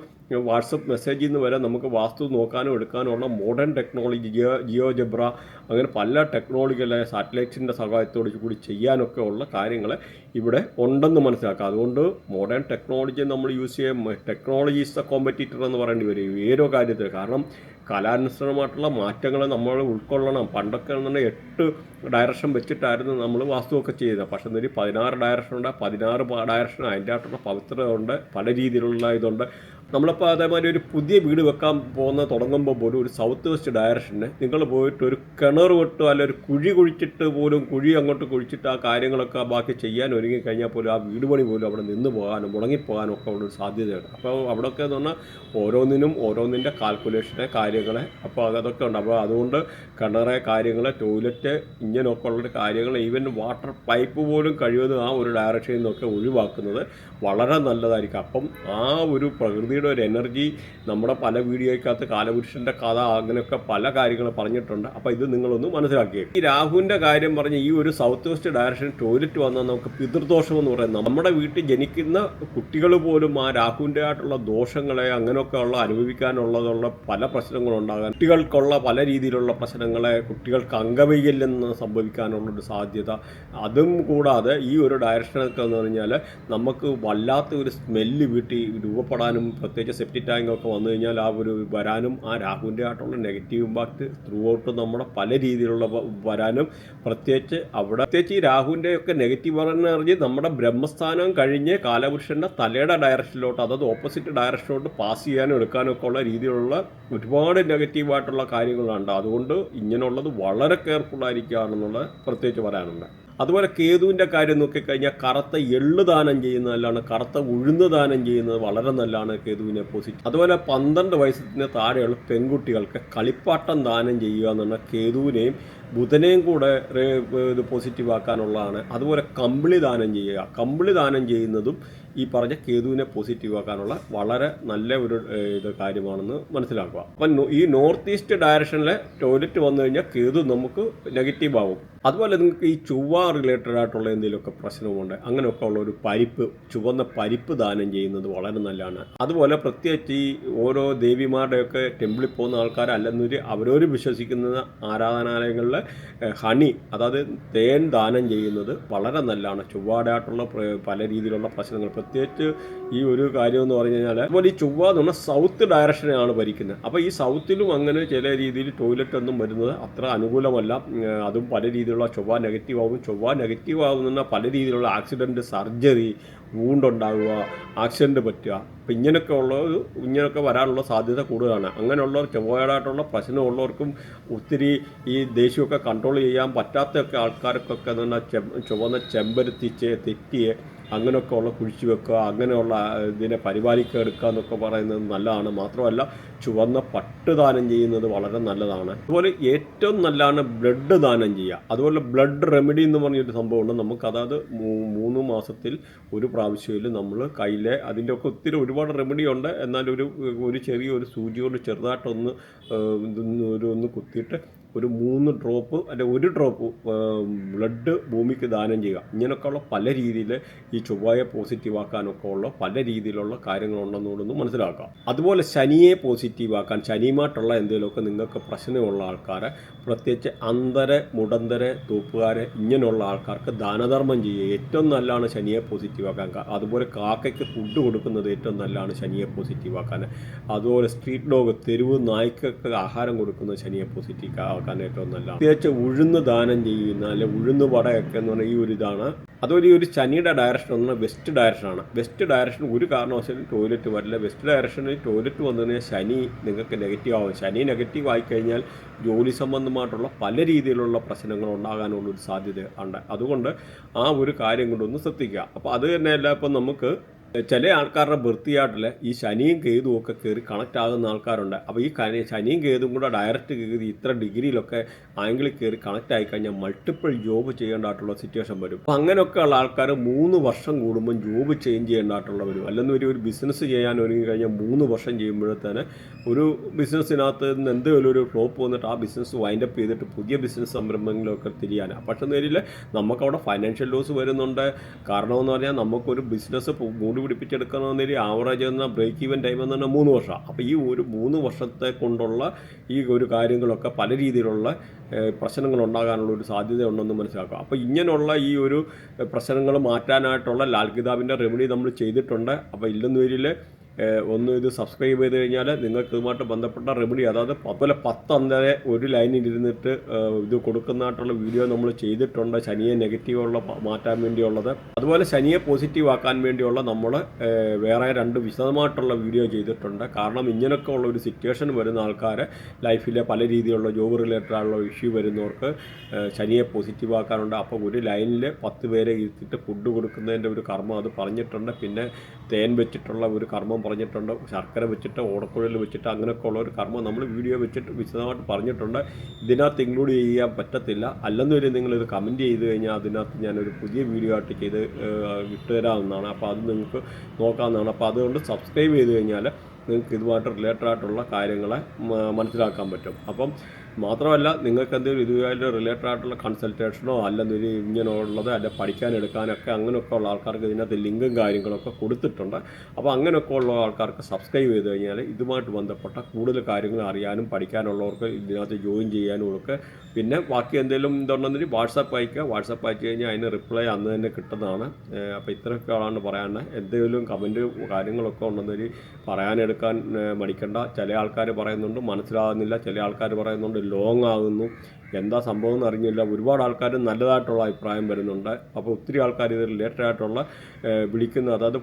വാട്സപ്പ് മെസ്സേജിൽ നിന്ന് വരെ നമുക്ക് വാസ്തു നോക്കാനും എടുക്കാനുമുള്ള മോഡേൺ ടെക്നോളജി, ജിയോ ജബ്ര, അങ്ങനെ പല ടെക്നോളജികളെ സാറ്റലൈറ്റ്സിൻ്റെ സഹായത്തോടു കൂടി ചെയ്യാനൊക്കെ ഉള്ള കാര്യങ്ങൾ ഇവിടെ ഉണ്ടെന്ന് മനസ്സിലാക്കുക. അതുകൊണ്ട് മോഡേൺ ടെക്നോളജി നമ്മൾ യൂസ് ചെയ്യാൻ, ടെക്നോളജി ഈസ് ദ കോമ്പറ്റീറ്റർ എന്ന് പറയേണ്ടി വരും ഏതോ കാര്യത്തിൽ. കാരണം കാലാനുസൃതമായിട്ടുള്ള മാറ്റങ്ങൾ നമ്മൾ ഉൾക്കൊള്ളണം. പണ്ടൊക്കെ തന്നെ 8 ഡയറക്ഷൻ വെച്ചിട്ടായിരുന്നു നമ്മൾ വാസ്തുവൊക്കെ ചെയ്തത്. പക്ഷേ എന്നൊരു 16 ഡയറക്ഷനുണ്ട്. 16 ഡയറക്ഷൻ അതിൻ്റെ ആയിട്ടുള്ള പവിത്രത ഉണ്ട്, പല രീതിയിലുള്ള ഇതുണ്ട്. നമ്മളിപ്പോൾ അതേമാതിരി ഒരു പുതിയ വീട് വെക്കാൻ തുടങ്ങുമ്പോൾ പോലും ഒരു സൗത്ത് വെസ്റ്റ് ഡയറക്ഷന് നിങ്ങൾ പോയിട്ട് ഒരു കിണർ വെട്ടോ അല്ല ഒരു കുഴി കുഴിച്ചിട്ട് പോലും, കുഴി അങ്ങോട്ട് കുഴിച്ചിട്ട് ആ കാര്യങ്ങളൊക്കെ ബാക്കി ചെയ്യാൻ ഒരുങ്ങി കഴിഞ്ഞാൽ പോലും ആ വീട് പണി പോലും അവിടെ നിന്ന് പോകാനും മുടങ്ങിപ്പോകാനും ഒക്കെ ഉള്ളൊരു സാധ്യതയുണ്ട്. അപ്പോൾ അവിടെയൊക്കെ എന്ന് പറഞ്ഞാൽ ഓരോന്നിൻ്റെ കാൽക്കുലേഷനെ കാര്യങ്ങളെ അപ്പോൾ അതൊക്കെ ഉണ്ട്. അപ്പോൾ അതുകൊണ്ട് കിണറെ കാര്യങ്ങൾ, ടോയ്ലറ്റ്, ഇങ്ങനെയൊക്കെ ഉള്ളൊരു കാര്യങ്ങൾ, ഈവൻ വാട്ടർ പൈപ്പ് പോലും കഴിയുന്നത് ആ ഒരു ഡയറക്ഷനിൽ നിന്നൊക്കെ ഒഴിവാക്കുന്നത് വളരെ നല്ലതായിരിക്കും. അപ്പം ആ ഒരു പ്രകൃതിയുടെ ഒരു എനർജി നമ്മുടെ പല വീഡിയോയ്ക്കകത്ത് കാലപുരുഷൻ്റെ കഥ അങ്ങനെയൊക്കെ പല കാര്യങ്ങൾ പറഞ്ഞിട്ടുണ്ട്. അപ്പോൾ ഇത് നിങ്ങളൊന്ന് മനസ്സിലാക്കിയേ. ഈ രാഹുവിൻ്റെ കാര്യം പറഞ്ഞ് ഈ ഒരു സൗത്ത് വെസ്റ്റ് ഡയറക്ഷൻ ടോയ്ലറ്റ് വന്നാൽ നമുക്ക് പിതൃദോഷം എന്ന് പറയുന്നത്, നമ്മുടെ വീട്ടിൽ ജനിക്കുന്ന കുട്ടികൾ പോലും ആ രാഹുവിൻ്റെ ആയിട്ടുള്ള ദോഷങ്ങളെ അങ്ങനെയൊക്കെ ഉള്ള അനുഭവിക്കാനുള്ളതുള്ള പല പ്രശ്നങ്ങളുണ്ടാകാൻ, കുട്ടികൾക്കുള്ള പല രീതിയിലുള്ള പ്രശ്നങ്ങളെ, കുട്ടികൾക്ക് അംഗവൈകല്യം സംഭവിക്കാനുള്ളൊരു സാധ്യത, അതും കൂടാതെ ഈ ഒരു ഡയറക്ഷനൊക്കെ എന്ന് പറഞ്ഞാൽ നമുക്ക് വല്ലാത്ത ഒരു സ്മെല്ല് വീട്ടിൽ രൂപപ്പെടാനും, പ്രത്യേകിച്ച് സെപ്റ്റിക് ടാങ്ക് ഒക്കെ വന്നു കഴിഞ്ഞാൽ ആ ഒരു വരാനും, ആ രാഹുവിൻ്റെ ആയിട്ടുള്ള നെഗറ്റീവ് ഇമ്പാക്റ്റ് ത്രൂ ഔട്ട് നമ്മുടെ പല രീതിയിലുള്ള വരാനും, പ്രത്യേകിച്ച് ഈ രാഹുവിൻ്റെ ഒക്കെ നെഗറ്റീവ് പറഞ്ഞ് നമ്മുടെ ബ്രഹ്മസ്ഥാനം കഴിഞ്ഞ് കാലപുരുഷൻ്റെ തലയുടെ ഡയറക്ഷനിലോട്ട്, അതായത് ഓപ്പോസിറ്റ് ഡയറക്ഷനിലോട്ട് പാസ് ചെയ്യാനും എടുക്കാനും ഒക്കെ ഉള്ള രീതിയിലുള്ള ഒരുപാട് നെഗറ്റീവായിട്ടുള്ള കാര്യങ്ങളുണ്ട്. അതുകൊണ്ട് ഇങ്ങനെയുള്ളത് വളരെ കെയർഫുള്ളായിരിക്കുകയാണെന്നുള്ള പ്രത്യേകിച്ച് പറയാനുണ്ട്. അതുപോലെ കേതുവിൻ്റെ കാര്യം നോക്കിക്കഴിഞ്ഞാൽ കറുത്ത എള്ള് ദാനം ചെയ്യുന്നത് നല്ലതാണ്, കറുത്ത ഉഴുന്ന് ദാനം ചെയ്യുന്നത് വളരെ നല്ലതാണ് കേതുവിനെ പോസിറ്റീവ്. അതുപോലെ 12 വയസ്സിന് താഴെയുള്ള പെൺകുട്ടികൾക്ക് കളിപ്പാട്ടം ദാനം ചെയ്യുക എന്നുള്ള കേതുവിനെയും ബുധനെയും കൂടെ ഇത് പോസിറ്റീവ് ആക്കാനുള്ളതാണ്. അതുപോലെ കമ്പിളി ദാനം ചെയ്യുക, കമ്പിളി ദാനം ചെയ്യുന്നതും ഈ പറഞ്ഞ കേതുവിനെ പോസിറ്റീവ് ആക്കാനുള്ള വളരെ നല്ല ഒരു കാര്യമാണെന്ന് മനസ്സിലാക്കുക. അപ്പം ഈ നോർത്ത് ഈസ്റ്റ് ഡയറക്ഷനിലെ ടോയ്ലറ്റ് വന്നു കഴിഞ്ഞാൽ കേതു നമുക്ക് നെഗറ്റീവ് ആവും. അതുപോലെ നിങ്ങൾക്ക് ഈ ചൊവ്വ റിലേറ്റഡ് ആയിട്ടുള്ള എന്തെങ്കിലുമൊക്കെ പ്രശ്നമുണ്ട്, അങ്ങനെയൊക്കെ ഉള്ള ഒരു ചുവന്ന പരിപ്പ് ദാനം ചെയ്യുന്നത് വളരെ നല്ലതാണ്. അതുപോലെ പ്രത്യേകിച്ച് ഈ ഓരോ ദേവിമാരുടെയൊക്കെ ടെമ്പിളിൽ പോകുന്ന ആൾക്കാർ അല്ലെന്നൊരു അവരവർ വിശ്വസിക്കുന്ന ആരാധനാലയങ്ങളിൽ ഹണി, അതായത് തേൻ ദാനം ചെയ്യുന്നത് വളരെ നല്ലതാണ്. ചൊവ്വയുടെ ആയിട്ടുള്ള പല രീതിയിലുള്ള പ്രശ്നങ്ങൾ, പ്രത്യേകിച്ച് ഈ ഒരു കാര്യം എന്ന് പറഞ്ഞു കഴിഞ്ഞാൽ, അതുപോലെ ഈ ചൊവ്വ എന്ന് പറഞ്ഞാൽ സൗത്ത് ഡയറക്ഷനെയാണ് ഭരിക്കുന്നത്. അപ്പോൾ ഈ സൗത്തിലും അങ്ങനെ ചില രീതിയിൽ ടോയ്ലറ്റ് ഒന്നും വരുന്നത് അത്ര അനുകൂലമല്ല. അതും പല രീതിയിലുള്ള ചൊവ്വ നെഗറ്റീവ് ആവും. ചൊവ്വ നെഗറ്റീവ് ആവുന്ന പല രീതിയിലുള്ള ആക്സിഡൻറ്റ്, സർജറി, വൂണ്ടുണ്ടാവുക, ആക്സിഡൻറ്റ് പറ്റുക, അപ്പം ഇങ്ങനെയൊക്കെ വരാനുള്ള സാധ്യത കൂടുതലാണ്. അങ്ങനെയുള്ളവർ ചൊവ്വയായിട്ടുള്ള പ്രശ്നമുള്ളവർക്കും ഒത്തിരി ഈ ദേഷ്യമൊക്കെ കൺട്രോൾ ചെയ്യാൻ പറ്റാത്തൊക്കെ ആൾക്കാർക്കൊക്കെ എന്ന് പറഞ്ഞാൽ ചുവന്ന ചെമ്പരത്തി, തെറ്റിയെ അങ്ങനെയൊക്കെ ഉള്ള കുഴിച്ചു വെക്കുക, അങ്ങനെയുള്ള ഇതിനെ പരിപാലിക്കുക എടുക്കുക എന്നൊക്കെ പറയുന്നത് നല്ലതാണ്. മാത്രമല്ല ചുവന്ന പട്ട് ദാനം ചെയ്യുന്നത് വളരെ നല്ലതാണ്. അതുപോലെ ഏറ്റവും നല്ലതാണ് ബ്ലഡ് ദാനം ചെയ്യുക. അതുപോലെ ബ്ലഡ് റെമഡി എന്ന് പറഞ്ഞൊരു സംഭവമുണ്ട്. നമുക്ക് അതായത് 3 മാസത്തിൽ ഒരു പ്രാവശ്യത്തിൽ നമ്മൾ കയ്യിലെ അതിൻ്റെയൊക്കെ ഒത്തിരി ഒരുപാട് റെമഡി ഉണ്ട്. എന്നാൽ ഒരു ചെറിയൊരു സൂചി കൊണ്ട് ചെറുതായിട്ടൊന്ന് ഒന്ന് കുത്തിയിട്ട് ഒരു 3 ഡ്രോപ്പ് അല്ലെ 1 ഡ്രോപ്പ് ബ്ലഡ് ഭൂമിക്ക് ദാനം ചെയ്യുക. ഇങ്ങനെയൊക്കെയുള്ള പല രീതിയിൽ ഈ ചൊവ്വയെ പോസിറ്റീവ് ആക്കാനൊക്കെ ഉള്ള പല രീതിയിലുള്ള കാര്യങ്ങളുണ്ടെന്നുകൂടൊന്ന് മനസ്സിലാക്കാം. അതുപോലെ ശനിയെ പോസിറ്റീവ് ആക്കാൻ, ശനിയുമായിട്ടുള്ള എന്തെങ്കിലുമൊക്കെ നിങ്ങൾക്ക് പ്രശ്നമുള്ള ആൾക്കാരെ, പ്രത്യേകിച്ച് മുടന്തരെ, തൂപ്പുകാരെ, ഇങ്ങനെയുള്ള ആൾക്കാർക്ക് ദാനധർമ്മം ചെയ്യുക ഏറ്റവും നല്ലതാണ് ശനിയെ പോസിറ്റീവ് ആക്കാൻ. അതുപോലെ കാക്കയ്ക്ക് ഫുഡ് കൊടുക്കുന്നത് ഏറ്റവും നല്ലതാണ് ശനിയെ പോസിറ്റീവ് ആക്കാൻ. അതുപോലെ സ്ട്രീറ്റ് ഡോഗ്, തെരുവ് നായ്ക്കൊക്കെ ആഹാരം കൊടുക്കുന്നത് ശനിയെ പോസിറ്റീവ് ആക്കാൻ. ഉണ്ടാക്കാൻ ഏറ്റവും നല്ല. പ്രത്യേകിച്ച് ഉഴുന്ന് ദാനം ചെയ്യുന്ന അല്ലെ ഉഴുന്ന് വടയൊക്കെ എന്ന് പറഞ്ഞാൽ ഈ ഒരു ഇതാണ്. അതുപോലെ ഈ ഒരു ശനിയുടെ ഡയറക്ഷൻ എന്ന് പറഞ്ഞാൽ വെസ്റ്റ് ഡയറക്ഷനാണ്. വെസ്റ്റ് ഡയറക്ഷൻ ഒരു കാരണവശാലും ടോയ്ലറ്റ് വരില്ല. വെസ്റ്റ് ഡയറക്ഷനിൽ ടോയ്ലറ്റ് വന്നു കഴിഞ്ഞാൽ ശനി നിങ്ങൾക്ക് നെഗറ്റീവ് ആവും. ശനി നെഗറ്റീവ് ആയിക്കഴിഞ്ഞാൽ ജോലി സംബന്ധമായിട്ടുള്ള പല രീതിയിലുള്ള പ്രശ്നങ്ങൾ ഉണ്ടാകാനുള്ളൊരു സാധ്യത ഉണ്ട്. അതുകൊണ്ട് ആ ഒരു കാര്യം കൊണ്ടൊന്ന് ശ്രദ്ധിക്കുക. അപ്പോൾ അത് തന്നെയല്ല, ഇപ്പം നമുക്ക് ചില ആൾക്കാരുടെ വൃത്തിയായിട്ടിൽ ഈ ശനിയും കേതും ഒക്കെ കയറി കണക്റ്റ് ആകുന്ന ആൾക്കാരുണ്ട്. അപ്പോൾ ഈ ശനിയും കേതും കൂടെ ഡയറക്റ്റ് കയറി ഇത്ര ഡിഗ്രിയിലൊക്കെ ആംഗിളിൽ കയറി കണക്റ്റ് ആയിക്കഴിഞ്ഞാൽ മൾട്ടിപ്പിൾ ജോബ് ചെയ്യേണ്ടതായിട്ടുള്ള സിറ്റുവേഷൻ വരും. അപ്പോൾ അങ്ങനെയൊക്കെയുള്ള ആൾക്കാർ 3 വർഷം കൂടുമ്പം ജോബ് ചേഞ്ച് ചെയ്യേണ്ടതായിട്ടുള്ള വരും. അല്ലെങ്കിൽ ഒരു ബിസിനസ് ചെയ്യാൻ ഒരുങ്ങി കഴിഞ്ഞാൽ 3 വർഷം ചെയ്യുമ്പോഴത്തേന് ഒരു ബിസിനസ്സിനകത്ത് നിന്ന് എന്തെങ്കിലും ഒരു ഫ്ലോപ്പ് വന്നിട്ട് ആ ബിസിനസ് വൈൻഡപ്പ് ചെയ്തിട്ട് പുതിയ ബിസിനസ് സംരംഭങ്ങളൊക്കെ തിരിയാനാണ്. പക്ഷേ നേരിൽ നമുക്കവിടെ ഫൈനാൻഷ്യൽ ലോസ് വരുന്നുണ്ട്. കാരണമെന്ന് പറഞ്ഞാൽ നമുക്കൊരു ബിസിനസ് മൂടി പിടിപ്പിച്ചെടുക്കണമെന്നൊരു ആവറേജ് എന്ന ബ്രേക്ക് ഈവൻ ടൈം എന്ന് പറഞ്ഞാൽ 3 വർഷം. അപ്പോൾ ഈ ഒരു 3 വർഷത്തെ കൊണ്ടുള്ള ഈ ഒരു കാര്യങ്ങളൊക്കെ പല രീതിയിലുള്ള പ്രശ്നങ്ങൾ ഉണ്ടാകാനുള്ള ഒരു സാധ്യതയുണ്ടെന്ന് മനസ്സിലാക്കുക. അപ്പോൾ ഇങ്ങനെയുള്ള ഈ ഒരു പ്രശ്നങ്ങൾ മാറ്റാനായിട്ടുള്ള ലാൽ കിതാബിൻ്റെ റെമഡി നമ്മൾ ചെയ്തിട്ടുണ്ട്. അപ്പോൾ ഇല്ലെന്ന് വരിൽ ഒന്ന് ഇത് സബ്സ്ക്രൈബ് ചെയ്ത് കഴിഞ്ഞാൽ നിങ്ങൾക്ക് ഇതുമായിട്ട് ബന്ധപ്പെട്ട റെമഡി, അതായത് അതുപോലെ 10 അന്തരെ ഒരു ലൈനിൽ ഇരുന്നിട്ട് ഇത് കൊടുക്കുന്നതായിട്ടുള്ള വീഡിയോ നമ്മൾ ചെയ്തിട്ടുണ്ട്. ശനിയെ നെഗറ്റീവുള്ള മാറ്റാൻ വേണ്ടിയുള്ളത്, അതുപോലെ ശനിയെ പോസിറ്റീവ് ആക്കാൻ വേണ്ടിയുള്ള നമ്മൾ വേറെ 2 വിശദമായിട്ടുള്ള വീഡിയോ ചെയ്തിട്ടുണ്ട്. കാരണം ഇങ്ങനെയൊക്കെ ഉള്ള ഒരു സിറ്റുവേഷൻ വരുന്ന ആൾക്കാർ ലൈഫിലെ പല രീതിയിലുള്ള ജോബ് റിലേറ്റഡ് ആയുള്ള ഇഷ്യൂ വരുന്നവർക്ക് ശനിയെ പോസിറ്റീവ് ആക്കാനുണ്ട്. അപ്പോൾ ഒരു ലൈനിൽ 10 പേരെ ഇരുത്തിയിട്ട് ഫുഡ് കൊടുക്കുന്നതിൻ്റെ ഒരു കർമ്മം അത് പറഞ്ഞിട്ടുണ്ട്. പിന്നെ തേൻ വെച്ചിട്ടുള്ള ഒരു കർമ്മം പറഞ്ഞിട്ടുണ്ട്. ശർക്കര വെച്ചിട്ട് ഓടക്കുഴൽ വെച്ചിട്ട് അങ്ങനെയൊക്കെ ഉള്ള ഒരു കർമ്മം നമ്മൾ വീഡിയോ വെച്ചിട്ട് വിശദമായിട്ട് പറഞ്ഞിട്ടുണ്ട്. ഇതിനകത്ത് ഇൻക്ലൂഡ് ചെയ്യാൻ പറ്റത്തില്ല. അല്ലെന്നൊരു നിങ്ങളിത് കമൻറ്റ് ചെയ്ത് കഴിഞ്ഞാൽ അതിനകത്ത് ഞാനൊരു പുതിയ വീഡിയോ ആയിട്ട് ചെയ്ത് വിട്ടുതരാവുന്നതാണ്. അപ്പോൾ അത് നിങ്ങൾക്ക് നോക്കാവുന്നതാണ്. അപ്പോൾ അതുകൊണ്ട് സബ്സ്ക്രൈബ് ചെയ്ത് കഴിഞ്ഞാൽ നിങ്ങൾക്ക് ഇതുമായിട്ട് റിലേറ്റഡ് ആയിട്ടുള്ള കാര്യങ്ങളെ മനസ്സിലാക്കാൻ പറ്റും. അപ്പം മാത്രമല്ല, നിങ്ങൾക്ക് എന്തെങ്കിലും ഇതുമായിട്ട് റിലേറ്റഡ് ആയിട്ടുള്ള കൺസൾട്ടേഷനോ അല്ലെങ്കിൽ ഇങ്ങനെയുള്ളത് അല്ല പഠിക്കാനെടുക്കാനൊക്കെ അങ്ങനെയൊക്കെ ഉള്ള ആൾക്കാർക്ക് ഇതിനകത്ത് ലിങ്കും കാര്യങ്ങളൊക്കെ കൊടുത്തിട്ടുണ്ട്. അപ്പോൾ അങ്ങനെയൊക്കെ ഉള്ള ആൾക്കാർക്ക് സബ്സ്ക്രൈബ് ചെയ്ത് കഴിഞ്ഞാൽ ഇതുമായിട്ട് ബന്ധപ്പെട്ട കൂടുതൽ കാര്യങ്ങൾ അറിയാനും പഠിക്കാനുള്ളവർക്ക് ഇതിനകത്ത് ജോയിൻ ചെയ്യാനും ഒക്കെ. പിന്നെ ബാക്കി എന്തെങ്കിലും ഇതുണ്ടെങ്കിൽ വാട്സാപ്പ് അയക്കുക. വാട്സാപ്പ് അയച്ചു കഴിഞ്ഞാൽ അതിന് റിപ്ലൈ അന്ന് തന്നെ കിട്ടുന്നതാണ്. അപ്പോൾ ഇത്രയൊക്കെയാണ് പറയാനുള്ളത്. എന്തെങ്കിലും കമൻറ്റ് കാര്യങ്ങളൊക്കെ ഉണ്ടെങ്കിൽ പറയാനെടുക്കാൻ മടിക്കണ്ട. ചില ആൾക്കാർ പറയുന്നുണ്ട് മനസ്സിലാകുന്നില്ല, ചില ആൾക്കാർ പറയുന്നുണ്ട് ലോങ് ആകുന്നു, എന്താ സംഭവം എന്ന് അറിഞ്ഞില്ല. ഒരുപാട് ആൾക്കാർ നല്ലതായിട്ടുള്ള അഭിപ്രായം വരുന്നുണ്ട്. അപ്പോൾ ഒത്തിരി ആൾക്കാർ ഇത് റിലേറ്റഡ് ആയിട്ടുള്ള വിളിക്കുന്ന, അതായത്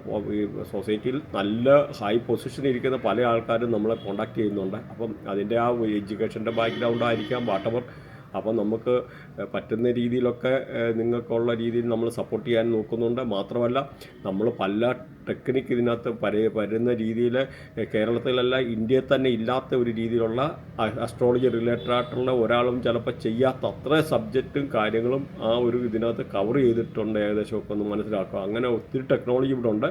സൊസൈറ്റിയിൽ നല്ല ഹൈ പൊസിഷനിൽ ഇരിക്കുന്ന പല ആൾക്കാരും നമ്മളെ കോൺടാക്ട് ചെയ്യുന്നുണ്ട്. അപ്പം അതിൻ്റെ ആ എഡ്യൂക്കേഷൻ്റെ ബാക്ക്ഗ്രൗണ്ട് ആയിരിക്കാം വാട്ടവർ. അപ്പം നമുക്ക് പറ്റുന്ന രീതിയിലൊക്കെ നിങ്ങൾക്കുള്ള രീതിയിൽ നമ്മൾ സപ്പോർട്ട് ചെയ്യാൻ നോക്കുന്നുണ്ട്. മാത്രമല്ല നമ്മൾ പല ടെക്നിക്ക് ഇതിനകത്ത് വരുന്ന രീതിയിൽ കേരളത്തിലല്ല ഇന്ത്യയിൽ തന്നെ ഇല്ലാത്ത ഒരു രീതിയിലുള്ള അസ്ട്രോളജി റിലേറ്റഡ് ആയിട്ടുള്ള ഒരാളും ചിലപ്പോൾ ചെയ്യാത്ത അത്ര സബ്ജക്റ്റും കാര്യങ്ങളും ആ ഒരു ഇതിനകത്ത് കവർ ചെയ്തിട്ടുണ്ട്. ഏകദേശമൊക്കെ ഒന്ന് മനസ്സിലാക്കുക. അങ്ങനെ ഒത്തിരി ടെക്നോളജി ഇവിടെ ഉണ്ട്.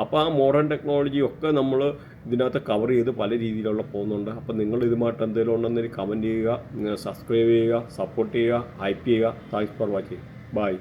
അപ്പോൾ ആ മോഡേൺ ടെക്നോളജി ഒക്കെ നമ്മൾ ഇതിനകത്ത് കവർ ചെയ്ത് പല രീതിയിലുള്ള പോകുന്നുണ്ട്. അപ്പോൾ നിങ്ങൾ ഇതുമായിട്ട് എന്തെങ്കിലും ഉണ്ടെന്നൊരു കമൻറ്റ് ചെയ്യുക, സബ്സ്ക്രൈബ് ചെയ്യുക, സപ്പോർട്ട് ചെയ്യുക, ഹൈപ്പ് ചെയ്യുക. Thanks for watching. ബൈ.